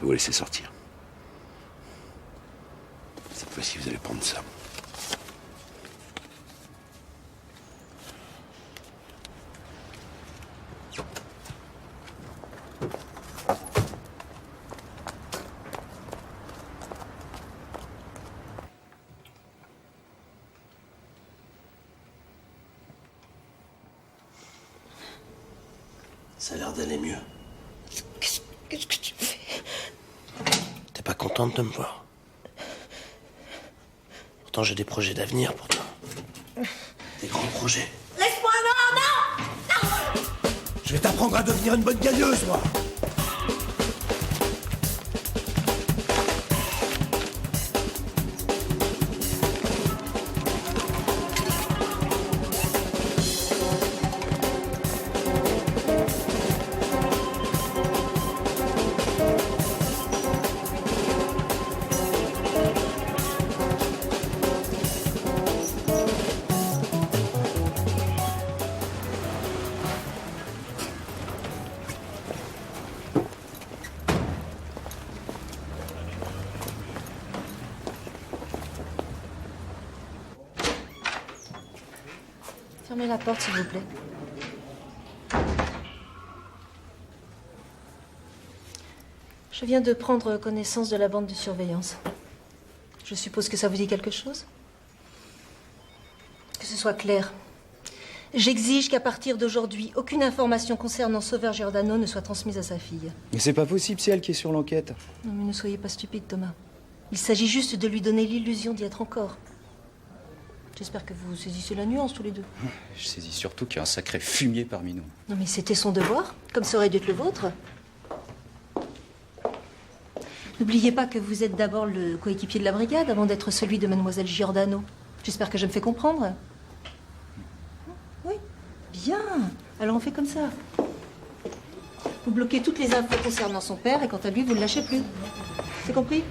Vous laissez sortir. Cette fois-ci, vous allez prendre ça. Ça a l'air d'aller mieux. Qu'est-ce que tu fais? T'es pas contente de me voir? Pourtant, j'ai des projets d'avenir pour toi. Des grands projets. Laisse-moi, non, non! Je vais t'apprendre à devenir une bonne gagneuse, moi. Fermez la porte, s'il vous plaît. Je viens de prendre connaissance de la bande de surveillance. Je suppose que ça vous dit quelque chose? Que ce soit clair. J'exige qu'à partir d'aujourd'hui, aucune information concernant Sauveur Giordano ne soit transmise à sa fille. Mais c'est pas possible, c'est elle qui est sur l'enquête. Non, mais ne soyez pas stupide, Thomas. Il s'agit juste de lui donner l'illusion d'y être encore. J'espère que vous saisissez la nuance, tous les deux. Je saisis surtout qu'il y a un sacré fumier parmi nous. Non, mais c'était son devoir, comme ça aurait dû être le vôtre. N'oubliez pas que vous êtes d'abord le coéquipier de la brigade avant d'être celui de Mademoiselle Giordano. J'espère que je me fais comprendre. Oui, bien. Alors on fait comme ça. Vous bloquez toutes les infos concernant son père et quant à lui, vous ne le lâchez plus. C'est compris?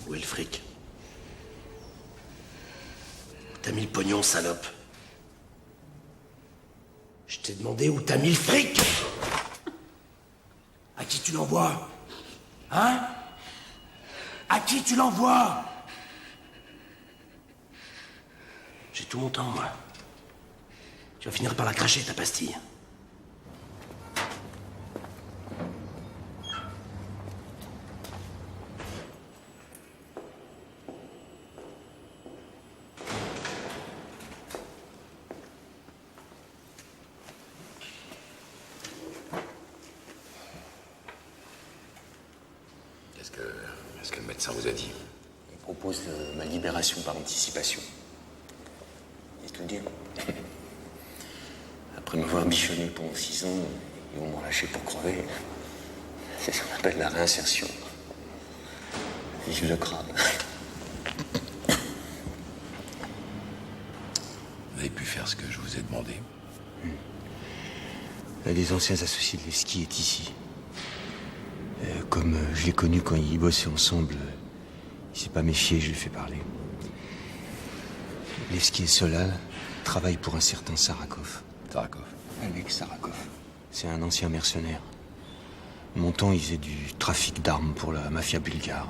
Où est le fric? T'as mis le pognon, salope. Je t'ai demandé où t'as mis le fric. À qui tu l'envoies? Hein? À qui tu l'envoies? J'ai tout mon temps, moi. Tu vas finir par la cracher, ta pastille. Qu'est-ce que le médecin vous a dit? Il propose ma libération par anticipation. Il te le dit. Après m'avoir bichonné pendant 6 ans, ils vont m'en lâcher pour crever. C'est ce qu'on appelle la réinsertion. Vive le crabe. Vous avez pu faire ce que je vous ai demandé. Un des anciens associés de Levski est ici. Comme je l'ai connu quand ils bossaient ensemble, il s'est pas méfié, je l'ai fait parler. Levski et Solal travaillent pour un certain Sarakov. Sarakov. Alex Sarakov. C'est un ancien mercenaire. Mon temps, il faisait du trafic d'armes pour la mafia bulgare.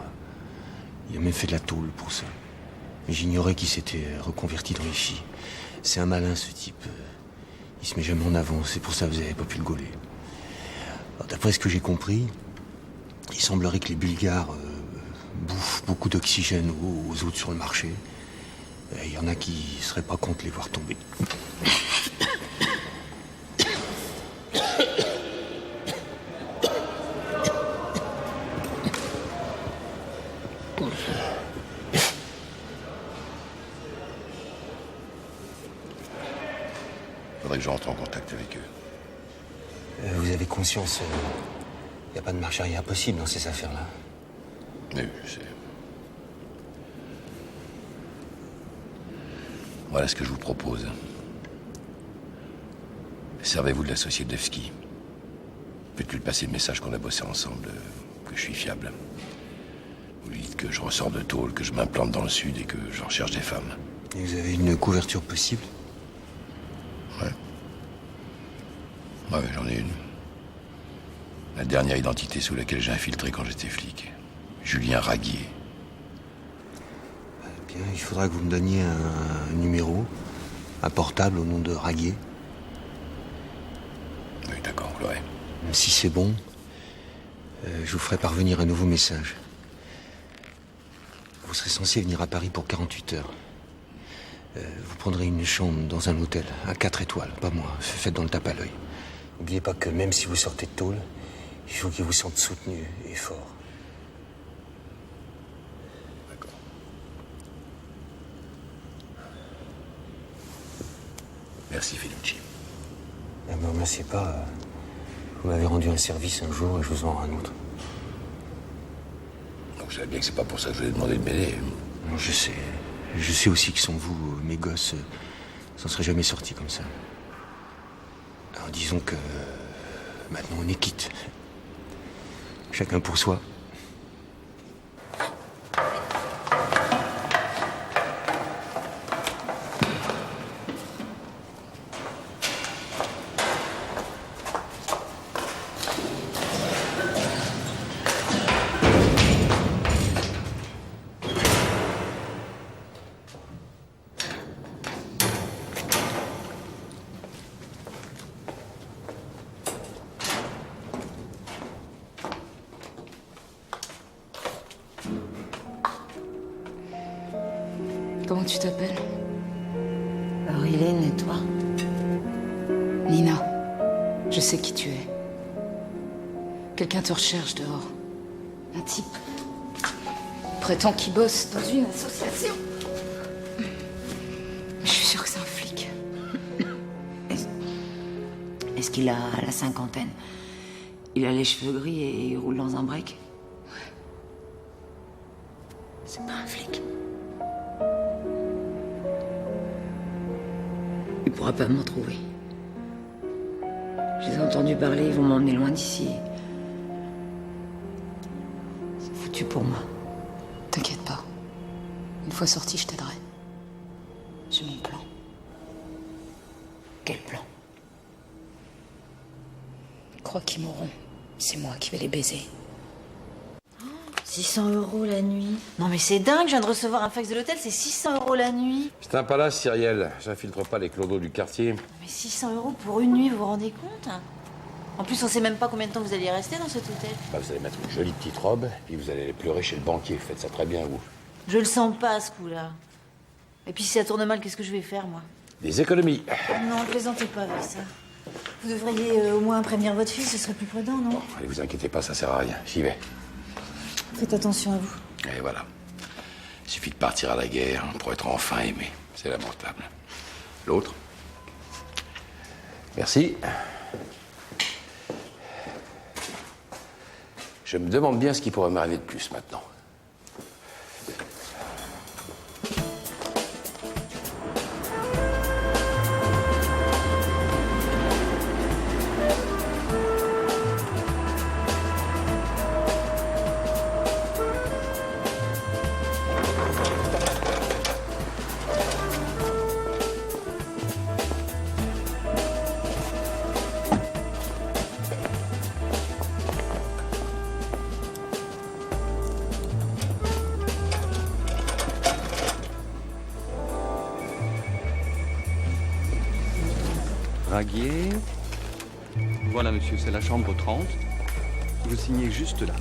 Il a même fait de la tôle pour ça. Mais j'ignorais qu'il s'était reconverti dans les filles. C'est un malin, ce type. Il se met jamais en avant, c'est pour ça que vous n'avez pas pu le gauler. D'après ce que j'ai compris, il semblerait que les Bulgares bouffent beaucoup d'oxygène aux autres sur le marché. Il y en a qui seraient pas contre les voir tomber. Faudrait que je rentre en contact avec eux. Vous avez conscience, il n'y a pas de marche arrière possible dans ces affaires-là. Oui, je sais. Voilà ce que je vous propose. Servez-vous de l'associé de Levski. Faites-lui passer le message qu'on a bossé ensemble, que je suis fiable. Vous lui dites que je ressors de tôle, que je m'implante dans le sud et que je recherche des femmes. Et vous avez une couverture possible? Ouais. Ouais, j'en ai une. La dernière identité sous laquelle j'ai infiltré quand j'étais flic. Julien Raguier. Bien, il faudra que vous me donniez un numéro, un portable au nom de Raguier. Oui, d'accord, vous l'aurez. Si c'est bon, je vous ferai parvenir un nouveau message. Vous serez censé venir à Paris pour 48 heures. Vous prendrez une chambre dans un hôtel, à 4 étoiles, pas moi, faites dans le tape à l'œil. N'oubliez pas que même si vous sortez de tôle, il faut qu'ils vous sentent soutenu et fort. D'accord. Merci, Felucci. Ne me remerciez pas. Vous m'avez rendu un service un jour et je vous en rends un autre. Donc, vous savez bien que c'est pas pour ça que je vous ai demandé de m'aider. Non, je sais. Je sais aussi que sans vous, mes gosses, s'en seraient jamais sortis comme ça. Alors disons que maintenant on est quitte. Chacun pour soi. Comment tu t'appelles? Laureline, et toi? Nina. Je sais qui tu es. Quelqu'un te recherche dehors. Un type. Prétend qu'il bosse dans une association. Mais je suis sûre que c'est un flic. Est-ce qu'il a la cinquantaine? Il a les cheveux gris et il roule dans un break? Ouais. C'est pas un flic. Il pourra pas m'en trouver. Je les ai entendus parler, ils vont m'emmener loin d'ici. C'est foutu pour moi. T'inquiète pas. Une fois sorti, je t'aiderai. J'ai mon plan. Quel plan? Ils croient qu'ils mourront. C'est moi qui vais les baiser. 600 € la nuit. Non mais c'est dingue, je viens de recevoir un fax de l'hôtel, c'est 600 € la nuit. C'est un palace, Cyrielle. J'infiltre pas les clodos du quartier. Mais 600 € pour une nuit, vous vous rendez compte? En plus, on sait même pas combien de temps vous alliez rester dans cet hôtel. Bah, vous allez mettre une jolie petite robe, puis vous allez aller pleurer chez le banquier. Faites ça très bien, vous. Je le sens pas, ce coup-là. Et puis si ça tourne mal, qu'est-ce que je vais faire, moi? Des économies. Non, plaisantez pas avec ça. Vous devriez au moins prévenir votre fille, ce serait plus prudent, non? Bon, allez, vous inquiétez pas, ça sert à rien. J'y vais. Faites attention à vous. Et voilà. Il suffit de partir à la guerre pour être enfin aimé. C'est lamentable. L'autre? Merci. Je me demande bien ce qui pourrait m'arriver de plus maintenant. Raguier. Voilà, monsieur, c'est la chambre 30. Vous signez juste là.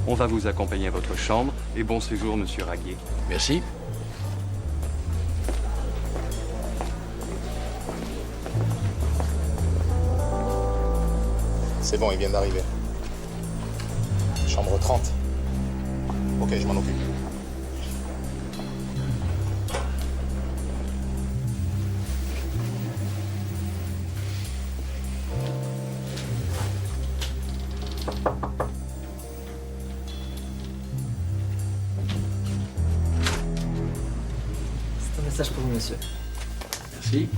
On va vous accompagner à votre chambre. Et bon séjour, monsieur Raguier. Merci. C'est bon, il vient d'arriver. Chambre 30. Ok, je m'en occupe. C'est un message pour vous, monsieur. Merci.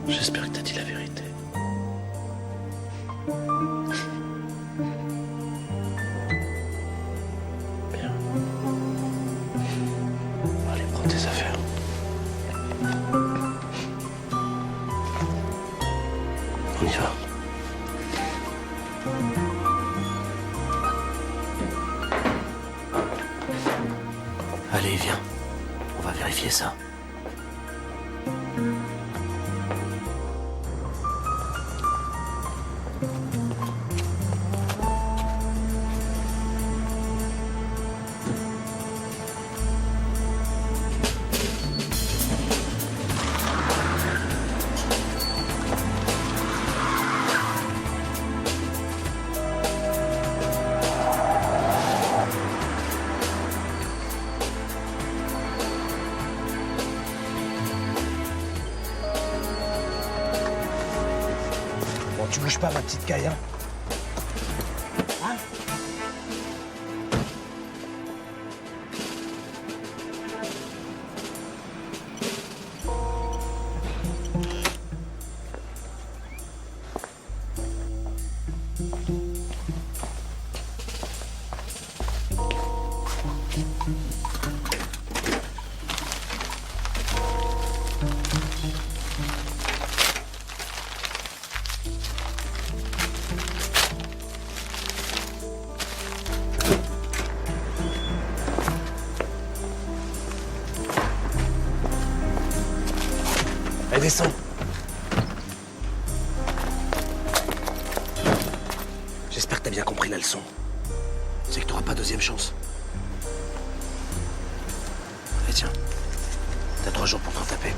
J'espère que t'as dit la vérité. Bien. Allez, prends tes affaires. On y va. Allez, viens. On va vérifier ça. Bon, tu bouges pas, ma petite caille, hein? Hein? Allez, descends. J'espère que t'as bien compris la leçon. C'est que t'auras pas deuxième chance. Allez, tiens. T'as 3 jours pour t'en taper.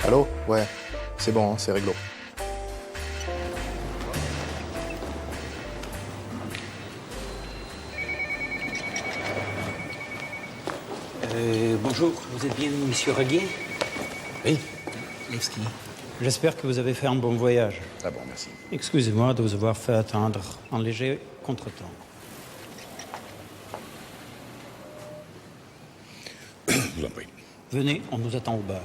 Allô? Ouais, c'est bon, hein, c'est réglo. Bonjour, vous êtes bien monsieur Raguet? Oui. Levski. J'espère que vous avez fait un bon voyage. Ah bon, merci. Excusez-moi de vous avoir fait attendre un léger contretemps. Je vous en prie. Venez, on nous attend au bar.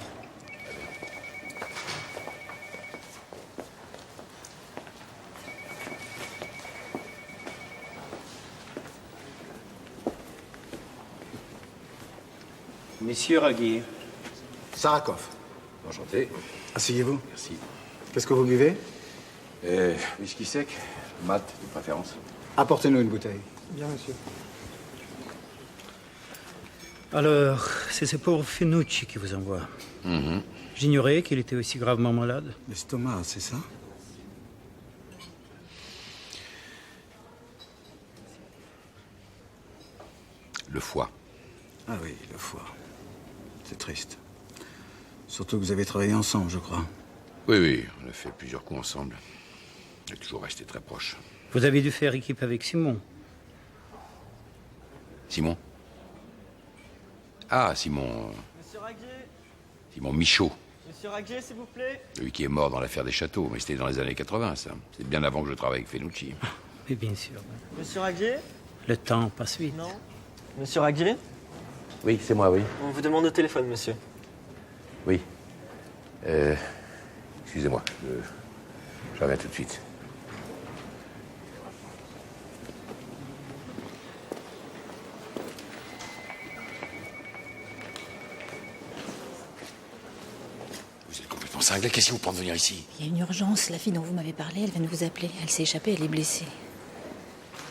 Monsieur Raguet. Sarakov. Enchanté. Asseyez-vous. Merci. Qu'est-ce que vous buvez? Whisky sec, mat de préférence. Apportez-nous une bouteille. Bien, monsieur. Alors, c'est ce pauvre Fenucci qui vous envoie. J'ignorais qu'il était aussi gravement malade. L'estomac, c'est ça? Le foie. Ah oui, le foie. C'est triste. Surtout que vous avez travaillé ensemble, je crois. Oui, on a fait plusieurs coups ensemble. On est toujours resté très proches. Vous avez dû faire équipe avec Simon. Simon? Ah, Simon... Monsieur Raguet. Simon Michaud. Monsieur Raguet, s'il vous plaît. Celui qui est mort dans l'affaire des châteaux. Mais c'était dans les années 80, ça. C'est bien avant que je travaille avec Fenucci. Oui, bien sûr. Monsieur Raguet. Le temps passe vite. Non. Monsieur Raguet. Oui, c'est moi, oui. On vous demande au téléphone, monsieur. Oui. Excusez-moi, je reviens tout de suite. Vous êtes complètement cinglé. Qu'est-ce qui vous prend de venir ici? Il y a une urgence. La fille dont vous m'avez parlé, elle vient de vous appeler. Elle s'est échappée, elle est blessée.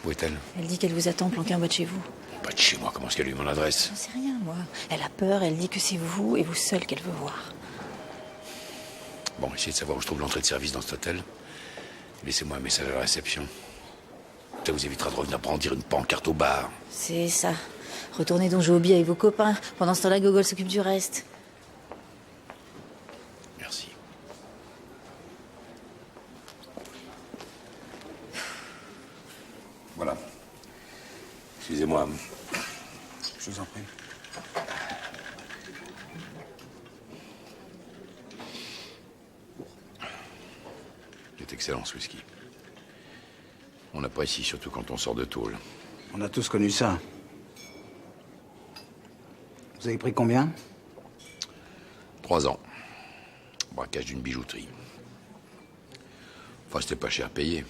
Où est-elle? Elle dit qu'elle vous attend planquée en bas de chez vous. Pas de chez moi. Comment est-ce qu'elle a eu mon adresse? Je ne sais rien, moi. Elle a peur, elle dit que c'est vous et vous seul qu'elle veut voir. Bon, essayez de savoir où je trouve l'entrée de service dans cet hôtel. Laissez-moi un message à la réception. Ça vous évitera de revenir brandir une pancarte au bar. C'est ça. Retournez donc jouer au billes avec vos copains. Pendant ce temps-là, Gogol s'occupe du reste. Merci. Voilà. Excusez-moi. Je vous en prie. C'est excellent, ce whisky. On apprécie, surtout quand on sort de tôle. On a tous connu ça. Vous avez pris combien? 3 ans. Braquage d'une bijouterie. Enfin, c'était pas cher payé.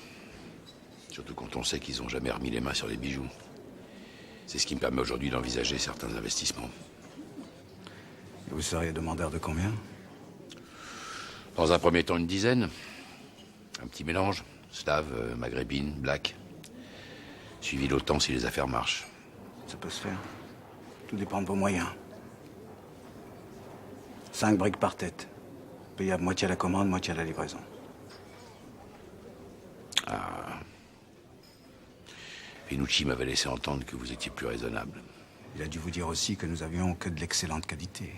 Surtout quand on sait qu'ils ont jamais remis les mains sur les bijoux. C'est ce qui me permet aujourd'hui d'envisager certains investissements. Et vous seriez demandeur de combien? Dans un premier temps, une dizaine. Un petit mélange. Slave, maghrébine, black. Suivi l'OTAN si les affaires marchent. Ça peut se faire. Tout dépend de vos moyens. 5 briques par tête. Payable moitié à la commande, moitié à la livraison. Ah. Fenucci m'avait laissé entendre que vous étiez plus raisonnable. Il a dû vous dire aussi que nous avions que de l'excellente qualité.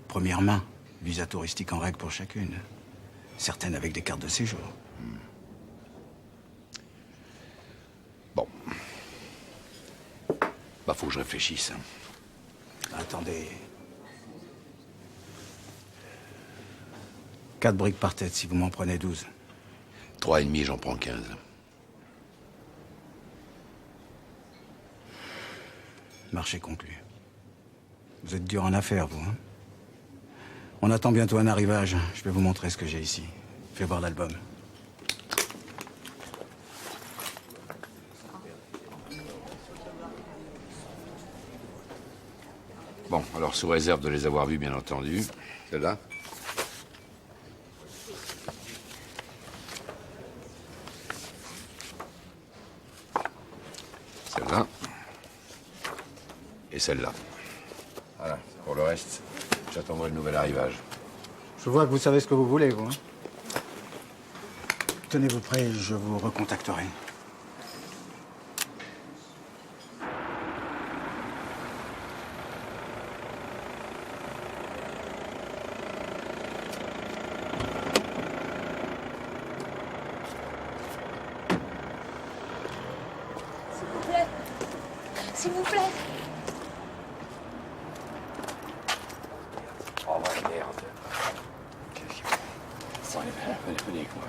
Première main, visa touristique en règle pour chacune. Certaines avec des cartes de séjour. Bon. Bah, faut que je réfléchisse. Attendez. 4 briques par tête, si vous m'en prenez 12. 3,5, j'en prends 15. Marché conclu. Vous êtes dur en affaires, vous, hein? On attend bientôt un arrivage. Je vais vous montrer ce que j'ai ici. Fais voir l'album. Bon, alors sous réserve de les avoir vus, bien entendu. Celle-là. Celle-là. Et celle-là. Voilà. Pour le reste, j'attendrai le nouvel arrivage. Je vois que vous savez ce que vous voulez, vous, hein? Tenez-vous prêt, je vous recontacterai. s'il vous plaît. Oh, ouais, merde. Bon, allez, venez avec moi.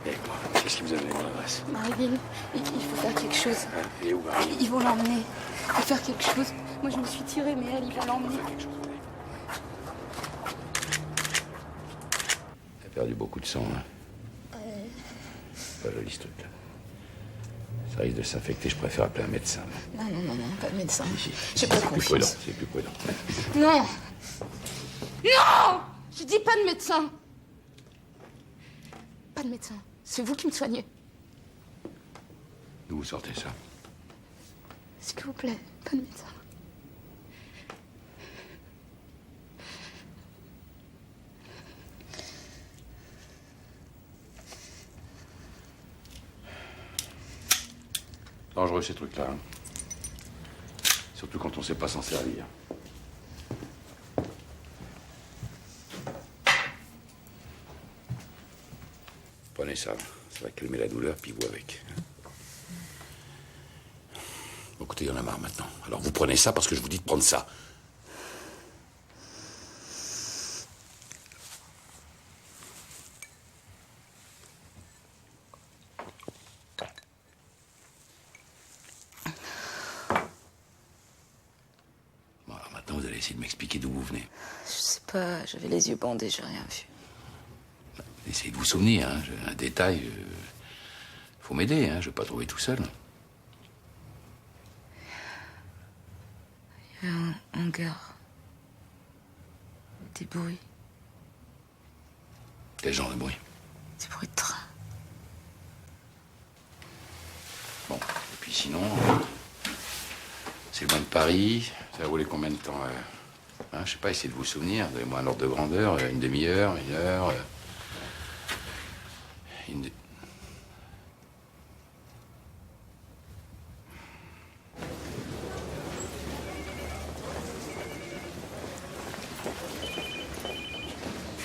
Venez avec moi. Qu'est-ce qui vous a donné mon adresse? Marilyn, il faut faire quelque chose. Elle est où, Marilyn? Ils vont l'emmener. Il faut faire quelque chose. Moi, je me suis tirée, mais elle, ils vont l'emmener. Elle a perdu beaucoup de sang, hein. Pas joli, ce truc, là. Ça risque de s'infecter, je préfère appeler un médecin. Non, pas de médecin. Si, J'ai pas c'est plus prudent, confiance. c'est plus prudent. Non. Non. Je dis pas de médecin. Pas de médecin. C'est vous qui me soignez. D'où vous sortez ça? S'il vous plaît, pas de médecin. Dangereux, ces trucs-là. Hein. Surtout quand on sait pas s'en servir. Prenez ça. Ça va calmer la douleur, puis vous avec. Bon, écoutez, il y en a marre maintenant. Alors vous prenez ça parce que je vous dis de prendre ça. Bon, alors maintenant, vous allez essayer de m'expliquer d'où vous venez. Je sais pas, j'avais les yeux bandés, j'ai rien vu. Essayez de vous souvenir, hein. Un détail. Faut m'aider, hein. Je vais pas trouver tout seul. Il y a un hangar. Des bruits. Quel genre de bruit? Des bruits de train. Bon, et puis sinon, c'est loin de Paris. Ça va rouler combien de temps? Hein, je sais pas, essayez de vous souvenir. Donnez-moi un ordre de grandeur, une demi-heure, une heure.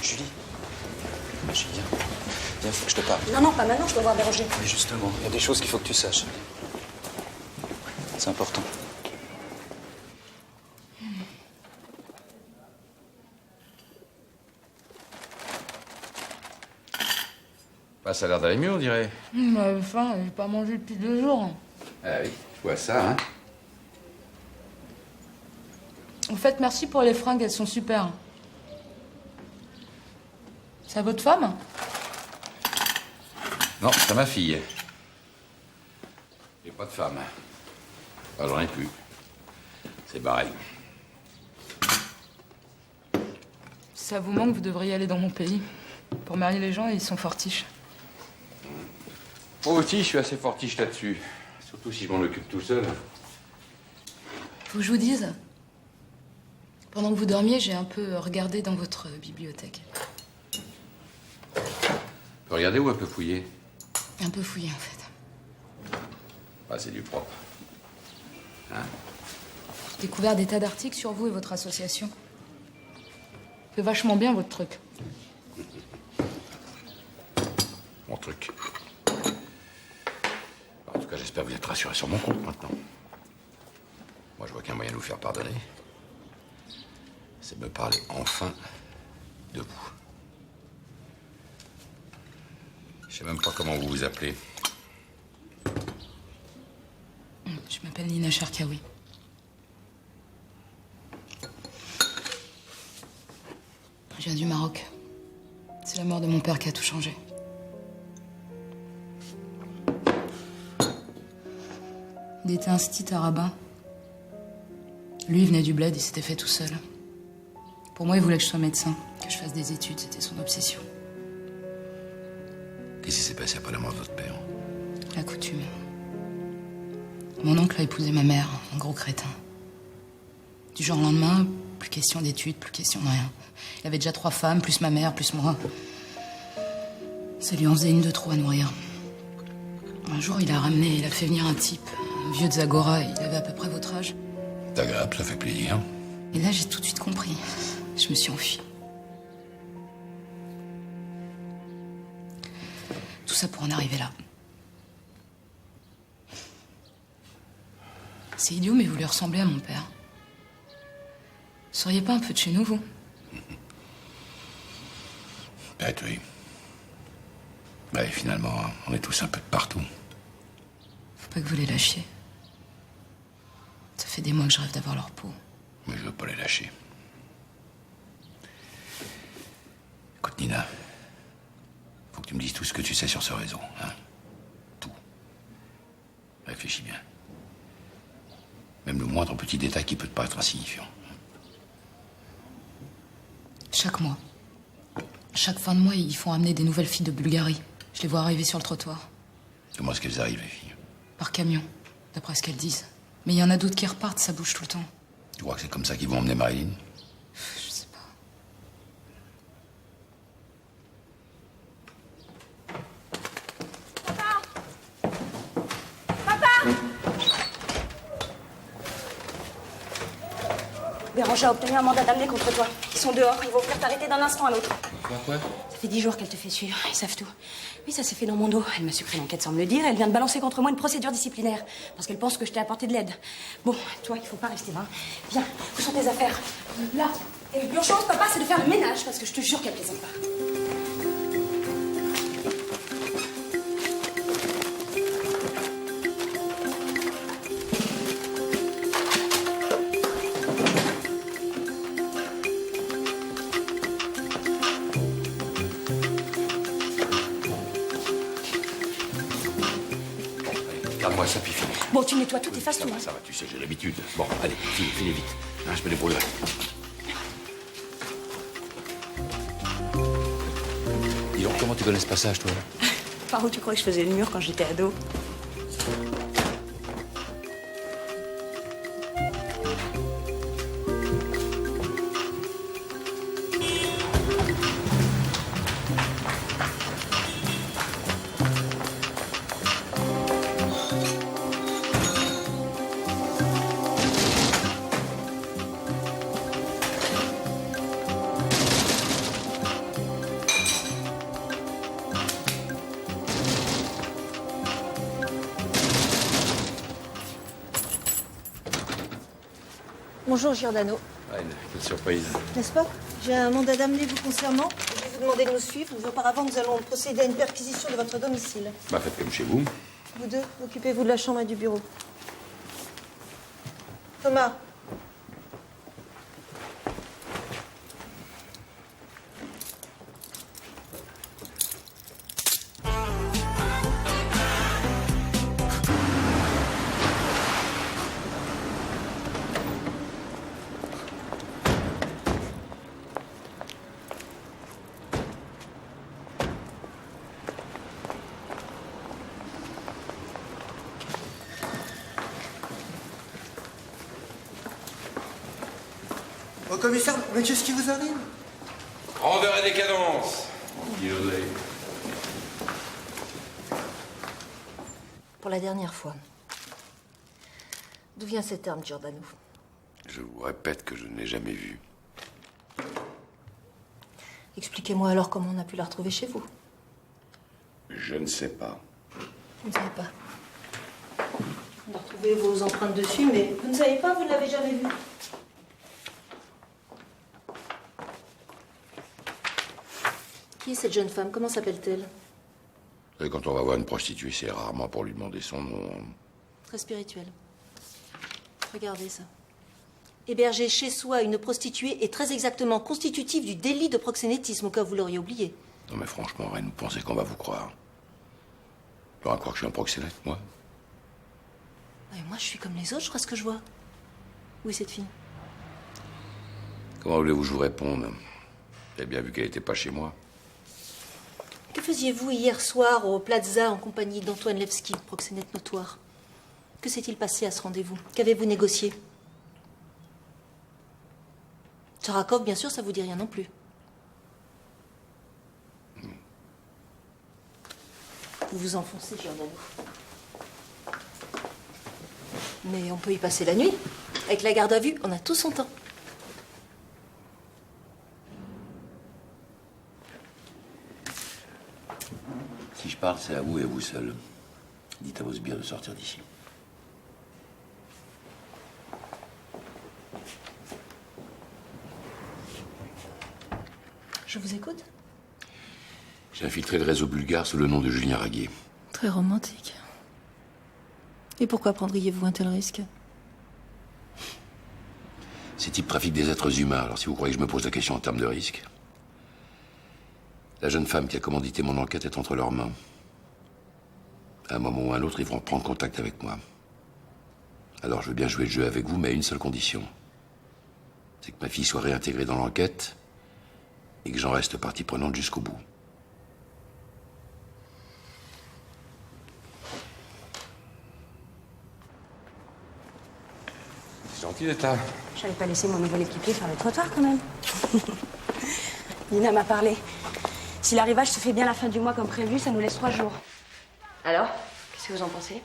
Julie, viens, faut que je te parle. Non, pas maintenant, je dois voir Bérangère. Mais justement, il y a des choses qu'il faut que tu saches. C'est important. Bah, ça a l'air d'aller mieux, on dirait. J'avais faim, j'ai pas mangé depuis 2 jours. Ah oui, je vois ça, hein. En fait, merci pour les fringues, elles sont super. C'est à votre femme? Non, c'est à ma fille. J'ai pas de femme. Enfin, j'en ai plus. C'est pareil. Si ça vous manque, vous devriez aller dans mon pays. Pour marier les gens, ils sont fortiches. Moi aussi, je suis assez fortiche là-dessus. Surtout si je m'en occupe tout seul. Faut que je vous dise, pendant que vous dormiez, j'ai un peu regardé dans votre bibliothèque. On peut regarder ou un peu fouiller? Un peu fouillé, en fait. Ah, c'est du propre. Hein? J'ai découvert des tas d'articles sur vous et votre association. C'est vachement bien, votre truc. Mon truc. En tout cas, j'espère que vous êtes rassurés sur mon compte maintenant. Moi, je vois qu'un moyen de vous faire pardonner, c'est de me parler enfin de vous. Je sais même pas comment vous vous appelez. Je m'appelle Nina Cherkaoui. Je viens du Maroc. C'est la mort de mon père qui a tout changé. Il était instit à Rabat. Lui, il venait du bled, il s'était fait tout seul. Pour moi, il voulait que je sois médecin, que je fasse des études, c'était son obsession. Qu'est-ce qui s'est passé après la mort de votre père? La coutume. Mon oncle a épousé ma mère, un gros crétin. Du jour au lendemain, plus question d'études, plus question de rien. Il avait déjà 3 femmes, plus ma mère, plus moi. Ça lui en faisait une de trop à nourrir. Un jour, il a fait venir un type, un vieux de Zagora, il avait à peu près votre âge. C'est agréable, ça fait plaisir. Et là, j'ai tout de suite compris. Je me suis enfuie. Tout ça pour en arriver là. C'est idiot, mais vous lui ressemblez à mon père. Vous seriez pas un peu de chez nous, vous? Peut-être, oui. Ouais, finalement, on est tous un peu de partout. Faut pas que vous les lâchiez. Ça fait des mois que je rêve d'avoir leur peau. Mais je veux pas les lâcher. Écoute, Nina, faut que tu me dises tout ce que tu sais sur ce réseau, hein? Tout. Réfléchis bien. Même le moindre petit détail qui peut te paraître insignifiant. Chaque mois. Chaque fin de mois, ils font amener des nouvelles filles de Bulgarie. Je les vois arriver sur le trottoir. Comment est-ce qu'elles arrivent, les filles? Par camion, d'après ce qu'elles disent. Mais il y en a d'autres qui repartent, ça bouge tout le temps. Tu crois que c'est comme ça qu'ils vont emmener Marilyn? Je sais pas. Béranger a obtenu un mandat d'amener contre toi. Ils sont dehors, ils vont venir t'arrêter d'un instant à l'autre. Quoi? Ça fait 10 jours qu'elle te fait suivre, ils savent tout. Oui, ça s'est fait dans mon dos. Elle m'a sucré l'enquête sans me le dire. Elle vient de balancer contre moi une procédure disciplinaire. Parce qu'elle pense que je t'ai apporté de l'aide. Bon, toi, il faut pas rester là. Viens, où sont tes affaires? Là. Et l'urgence, papa, c'est de faire le ménage, parce que je te jure qu'elle plaisante pas. Garde-moi ça, puis finis. Bon, tu nettoies tout, effaces tout. Ça va, tu sais, j'ai l'habitude. Bon, allez, finis vite. Hein, je me débrouillerai. Dis donc, comment tu connais ce passage, toi? Par où tu crois que je faisais le mur quand j'étais ado? Bonjour Giordano. Ouais, une petite surprise. N'est-ce pas? J'ai un mandat d'amener vous concernant. Je vais vous demander de nous suivre, mais auparavant nous allons procéder à une perquisition de votre domicile. Bah, faites comme chez vous. Vous deux, occupez-vous de la chambre et du bureau. Thomas. Au commissaire, mais qu'est-ce qui vous arrive? Grandeur et décadence. Désolé. Pour la dernière fois. D'où vient cette arme, Giordano? Je vous répète que je ne l'ai jamais vue. Expliquez-moi alors comment on a pu la retrouver chez vous. Je ne sais pas. Vous ne savez pas. On a retrouvé vos empreintes dessus, mais vous ne savez pas, vous ne l'avez jamais vue. Qui est cette jeune femme? Comment s'appelle-t-elle? Et quand on va voir une prostituée, c'est rarement pour lui demander son nom. Très spirituelle. Regardez ça. Héberger chez soi une prostituée est très exactement constitutif du délit de proxénétisme, au cas où vous l'auriez oublié. Non mais franchement, Reine, vous pensez qu'on va vous croire? On va croire que je suis un proxénète, moi? Mais moi, je suis comme les autres, je crois ce que je vois. Où est cette fille? Comment voulez-vous que je vous réponde? Vous avez bien vu qu'elle n'était pas chez moi. Que faisiez-vous hier soir au Plaza en compagnie d'Antoine Levski, proxénète notoire? Que s'est-il passé à ce rendez-vous? Qu'avez-vous négocié? Tcharakov, bien sûr, ça vous dit rien non plus. Vous vous enfoncez, Giordano. Mais on peut y passer la nuit. Avec la garde à vue, on a tout son temps. Si je parle, c'est à vous et à vous seul. Dites à vos sbires de sortir d'ici. Je vous écoute. J'ai infiltré le réseau bulgare sous le nom de Julien Raguet. Très romantique. Et pourquoi prendriez-vous un tel risque? Ces types trafiquent des êtres humains, alors si vous croyez que je me pose la question en termes de risque... La jeune femme qui a commandité mon enquête est entre leurs mains. À un moment ou à un autre, ils vont prendre contact avec moi. Alors je veux bien jouer le jeu avec vous, mais à une seule condition. C'est que ma fille soit réintégrée dans l'enquête et que j'en reste partie prenante jusqu'au bout. C'est gentil d'être là. J'allais pas laisser mon nouvel équipier faire le trottoir quand même. Nina m'a parlé. Si l'arrivage se fait bien la fin du mois comme prévu, ça nous laisse 3 jours. Alors, qu'est-ce que vous en pensez?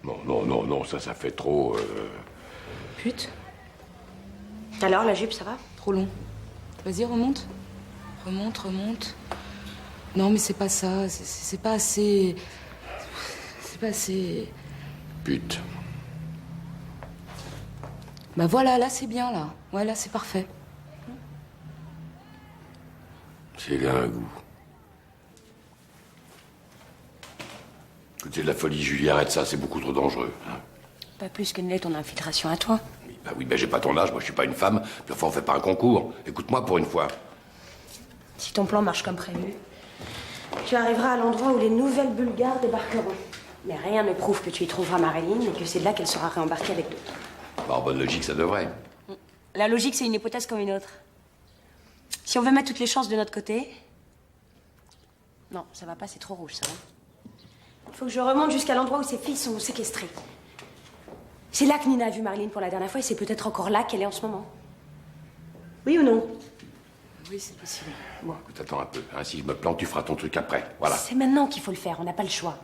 Non, ça fait trop... Pute. Alors, la jupe, ça va? Trop long. Vas-y, remonte. Remonte. Non, mais c'est pas ça. C'est pas assez... C'est pas assez... Pute. Bah voilà, là, c'est bien, là. Ouais, là, c'est parfait. C'est bien un goût. Écoute, c'est de la folie, Julie, arrête ça, c'est beaucoup trop dangereux. Hein. Pas plus que ne l'est ton infiltration à toi. Oui, j'ai pas ton âge, moi je suis pas une femme, puis enfin on fait pas un concours. Écoute-moi pour une fois. Si ton plan marche comme prévu, tu arriveras à l'endroit où les nouvelles Bulgares débarqueront. Mais rien ne prouve que tu y trouveras Marilyn et que c'est de là qu'elle sera réembarquée avec d'autres. Bah, en bonne logique, ça devrait. La logique, c'est une hypothèse comme une autre. Si on veut mettre toutes les chances de notre côté... Non, ça va pas, c'est trop rouge, ça. Il faut que je remonte jusqu'à l'endroit où ses filles sont séquestrées. C'est là que Nina a vu Marilyn pour la dernière fois et c'est peut-être encore là qu'elle est en ce moment. Oui ou non? Oui, c'est possible. Bon. Écoute, attends un peu. Hein, si je me plante, tu feras ton truc après. Voilà. C'est maintenant qu'il faut le faire, on n'a pas le choix.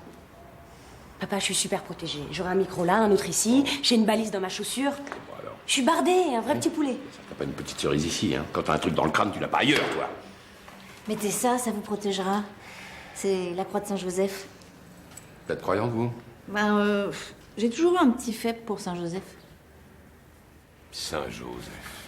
Papa, je suis super protégée. J'aurai un micro là, un autre ici, j'ai une balise dans ma chaussure. Bon, alors. Je suis bardée, un vrai petit poulet. T'as pas une petite cerise ici, hein. Quand t'as un truc dans le crâne, tu l'as pas ailleurs, toi. Mettez ça, ça vous protégera. C'est la croix de Saint-Joseph. Vous êtes croyante, vous? Ben, j'ai toujours eu un petit faible pour Saint-Joseph. Saint-Joseph.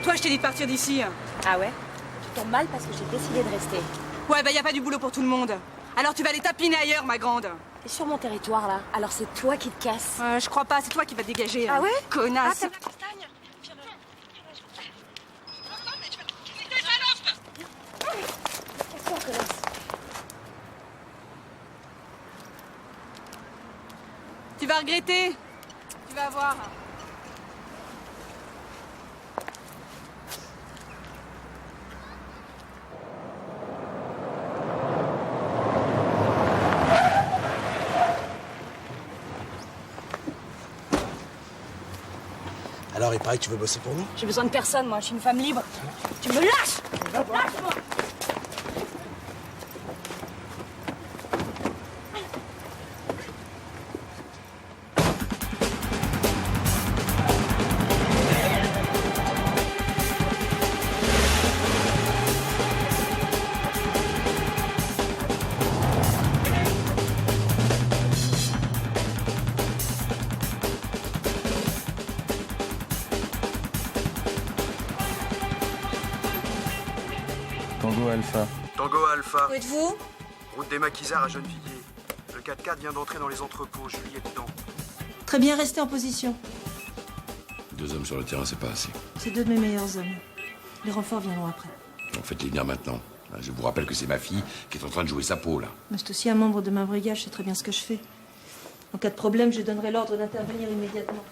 Toi, je t'ai dit de partir d'ici. Ah ouais? Tu tombes mal parce que j'ai décidé de rester. Ouais, bah y a pas du boulot pour tout le monde. Alors tu vas aller tapiner ailleurs, ma grande. T'es sur mon territoire, là. Alors c'est toi qui te casses. Je crois pas, c'est toi qui vas te dégager. Ah ouais? Connasse. Tu vas regretter. Tu vas voir. Alors, il paraît que tu veux bosser pour nous? J'ai besoin de personne, moi. Je suis une femme libre. Tu me lâches! Lâche-moi! Tango Alpha. Tango Alpha. Où êtes-vous? Route des Maquisards à Gennevilliers. Le 4x4 vient d'entrer dans les entrepôts. Julie est dedans. Très bien, restez en position. 2 hommes sur le terrain, c'est pas assez. C'est 2 de mes meilleurs hommes. Les renforts viendront après. Donc faites-les venir maintenant. Je vous rappelle que c'est ma fille qui est en train de jouer sa peau, là. Mais c'est aussi un membre de ma brigade, je sais très bien ce que je fais. En cas de problème, je donnerai l'ordre d'intervenir immédiatement.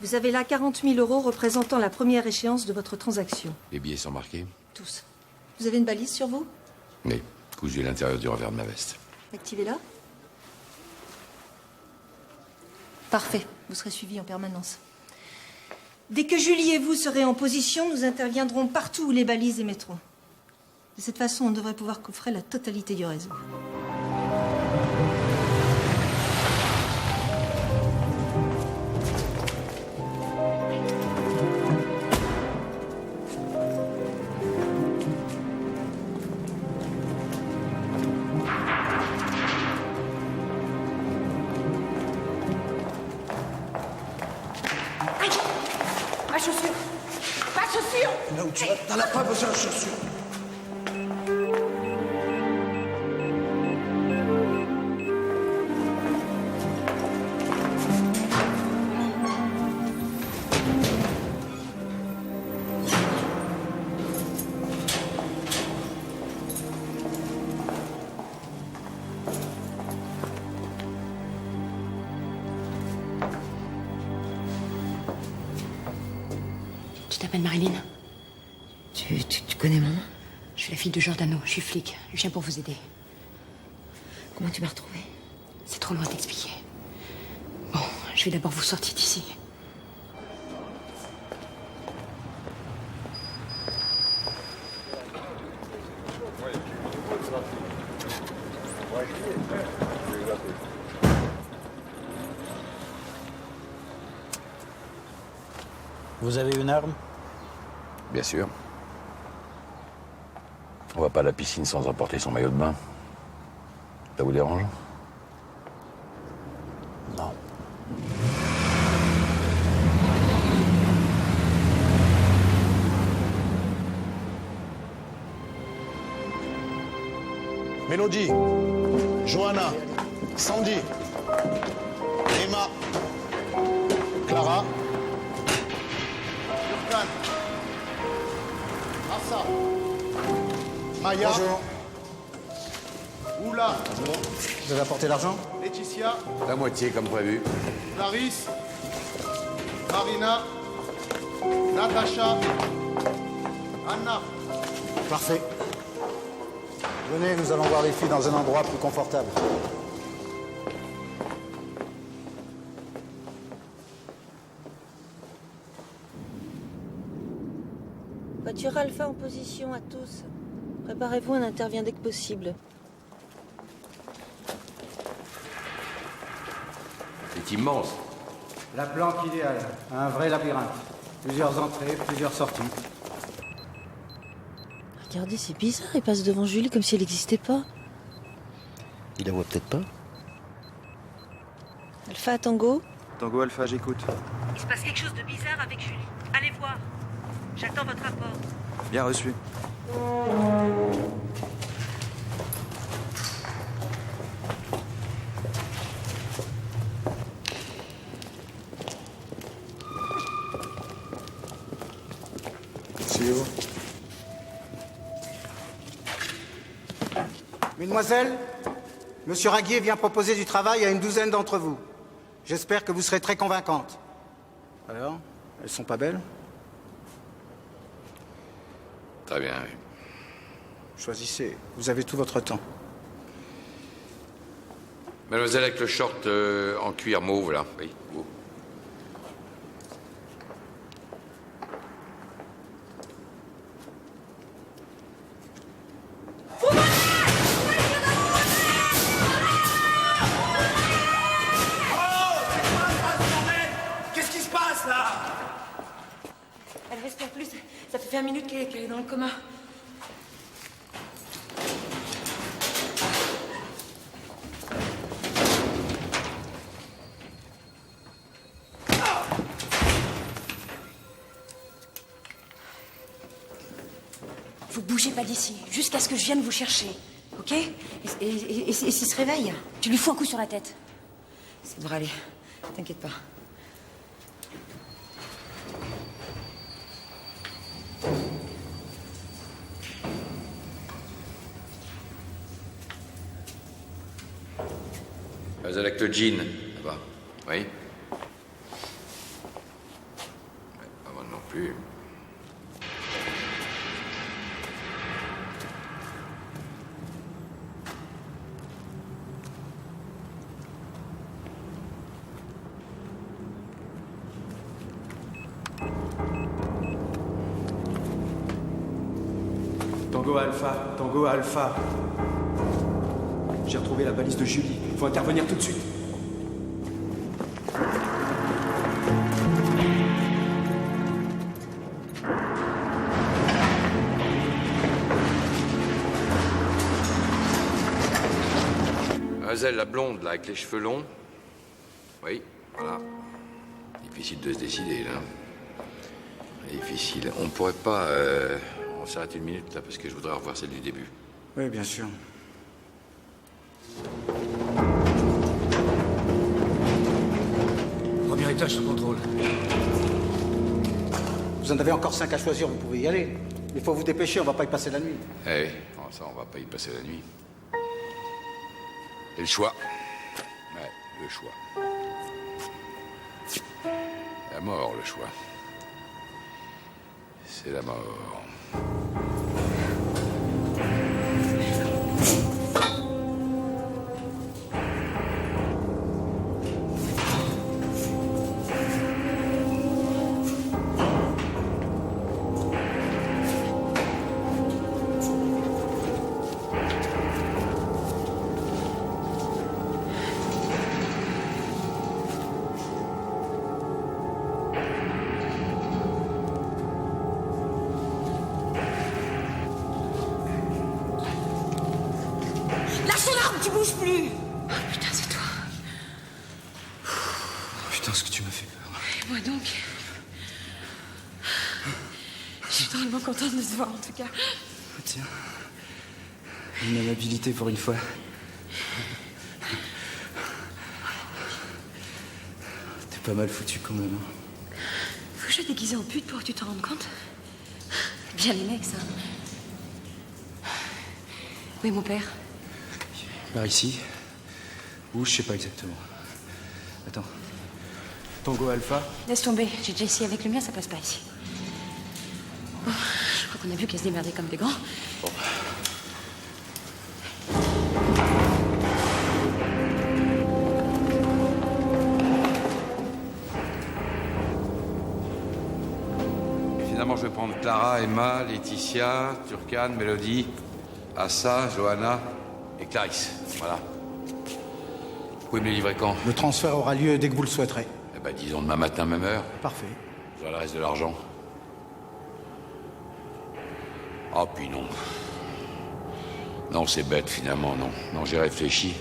Vous avez là 40 000 € représentant la première échéance de votre transaction. Les billets sont marqués? Tous. Vous avez une balise sur vous? Oui, cousu à l'intérieur du revers de ma veste. Activez-la. Parfait, vous serez suivi en permanence. Dès que Julie et vous serez en position, nous interviendrons partout où les balises émettront. De cette façon, on devrait pouvoir coffrer la totalité du réseau. Pas de chaussures. Pas de chaussures. Là où tu vas, t'en as pas besoin de chaussures. Tu t'appelles Marilyn? Tu connais mon nom? Je suis la fille de Giordano, je suis flic. Je viens pour vous aider. Comment tu m'as retrouvée? C'est trop loin d'expliquer. Bon, je vais d'abord vous sortir d'ici. Vous avez une arme? Bien sûr. On va pas à la piscine sans emporter son maillot de bain. Ça vous dérange? Non. Mélodie, Johanna, Sandy, Emma, Clara, Turkan, Assa, Maya. Bonjour. Oula. Bonjour. Vous avez apporté l'argent? Laetitia, La moitié, comme prévu. Clarisse, Marina, Natacha, Anna. Parfait. Venez, nous allons voir les filles dans un endroit plus confortable. Voiture Alpha en position à tous. Préparez-vous, on intervient dès que possible. C'est immense. La planque idéale, un vrai labyrinthe. Plusieurs entrées, plusieurs sorties. Regardez, c'est bizarre, il passe devant Julie comme si elle n'existait pas. Il la voit peut-être pas. Alpha à Tango. Tango Alpha, j'écoute. Il se passe quelque chose de bizarre avec Julie. Allez voir. J'attends votre rapport. Bien reçu. Suivez-vous. Mesdemoiselles, Monsieur Raguier vient proposer du travail à une douzaine d'entre vous. J'espère que vous serez très convaincantes. Alors, elles sont pas belles? Très bien, oui. Choisissez, vous avez tout votre temps. Mademoiselle avec le short en cuir mauve, là. Oui, vous. Qu'est-ce qui se passe là? Elle respire plus. Ça fait 20 minutes qu'elle est dans le coma. Vous bougez pas d'ici, jusqu'à ce que je vienne vous chercher. Ok? Et s'il se réveille, tu lui fous un coup sur la tête. Ça devrait aller. T'inquiète pas. Mademoiselle avec le jean, ça va. Oui. Ouais, pas moi non plus. Tango Alpha, Tango Alpha. J'ai retrouvé la balise de Julie. Il faut intervenir tout de suite. Mademoiselle, la blonde, là, avec les cheveux longs. Oui, voilà. Difficile de se décider, là. difficile. On pourrait pas... On s'arrête une minute, là, parce que je voudrais revoir celle du début. Oui, bien sûr. Premier étage sous contrôle. Vous en avez encore 5 à choisir, vous pouvez y aller. Il faut vous dépêcher, on va pas y passer la nuit. Eh, bon, ça, on va pas y passer la nuit. Et le choix. Ouais, le choix. La mort, le choix. C'est la mort. Tu bouges plus. Oh, putain, c'est toi. Putain, ce que tu m'as fait peur. Et moi donc. Je suis drôlement contente de te voir, en tout cas. Tiens. Une amabilité pour une fois. T'es pas mal foutu quand même. Hein. Faut que je sois déguisée en pute pour que tu t'en rendes compte. Bien les mecs, ça. Où est mon père? Par ici. Où, je sais pas exactement. Attends. Tango Alpha. Laisse tomber, j'ai déjà essayé avec le mien, ça passe pas ici. Bon, je crois qu'on a vu qu'elle se démerdait comme des grands. Bon. Finalement, je vais prendre Clara, Emma, Laetitia, Turkane, Mélodie, Assa, Johanna et Clarisse. Voilà. Vous pouvez me les livrer quand? Le transfert aura lieu dès que vous le souhaiterez. Eh ben, disons demain matin, même heure. Parfait. J'aurai le reste de l'argent. Ah, puis non. Non, c'est bête, finalement, non. Non, j'ai réfléchi.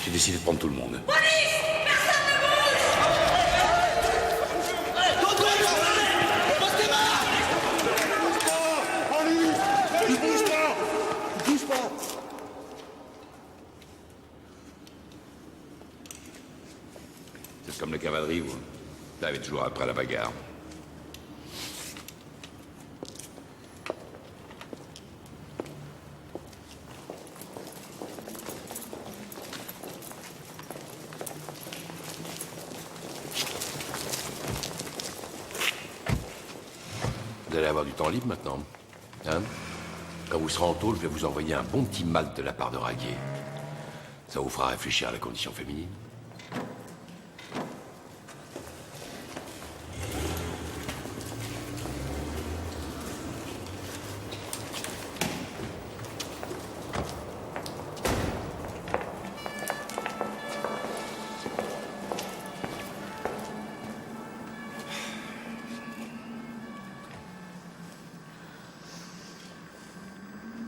J'ai décidé de prendre tout le monde. C'est comme la cavalerie, vous. Vous avez toujours après la bagarre. Vous allez avoir du temps libre maintenant. Hein? Quand vous serez en tôle, je vais vous envoyer un bon petit malt de la part de Raguier. Ça vous fera réfléchir à la condition féminine.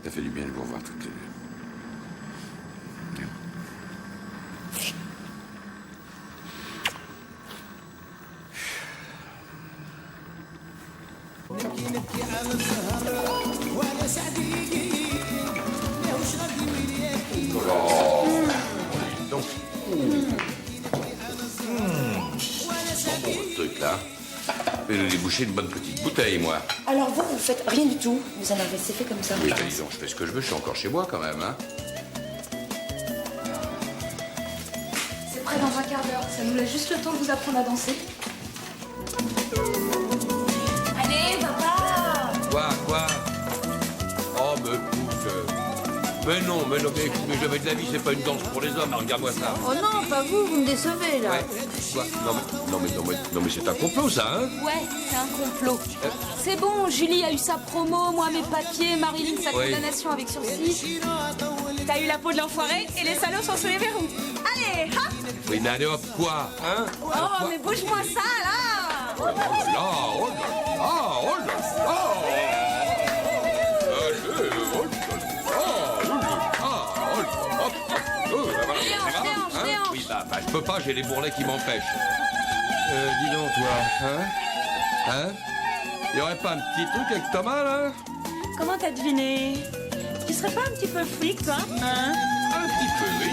Ça fait du bien de vous revoir toutes les deux. Donc, votre truc là. Je vais nous déboucher une bonne petite bouteille, moi. Alors vous faites rien du tout. Vous en avez assez fait comme ça. Oui, ben disons, je fais ce que je veux, je suis encore chez moi quand même, hein. C'est prêt dans un quart d'heure. Ça nous laisse juste le temps de vous apprendre à danser. Allez, papa! Quoi? Oh, me pousse. Mais non, mais jamais de la vie, c'est pas une danse pour les hommes, regarde-moi ça. Oh non, pas vous, vous me décevez, là. Ouais. Quoi? Non, mais c'est un complot, ça, hein? Ouais, c'est un complot. C'est bon, Julie a eu sa promo, moi mes papiers, Marilyn sa condamnation avec sursis. T'as eu la peau de l'enfoiré et les salauds sont sous les verrous. Allez, hop! Oui, mais allez hop, quoi? Hein? Oh, mais bouge-moi ça, là! Oh là là, oh là là, oh là là! Déhanche. Oui, bah, je peux pas, j'ai les bourrelets qui m'empêchent. Dis donc, toi, hein? Y aurait pas un petit truc avec Thomas, là? Comment t'as deviné? Tu serais pas un petit peu freak, toi, hein? Un petit peu, oui.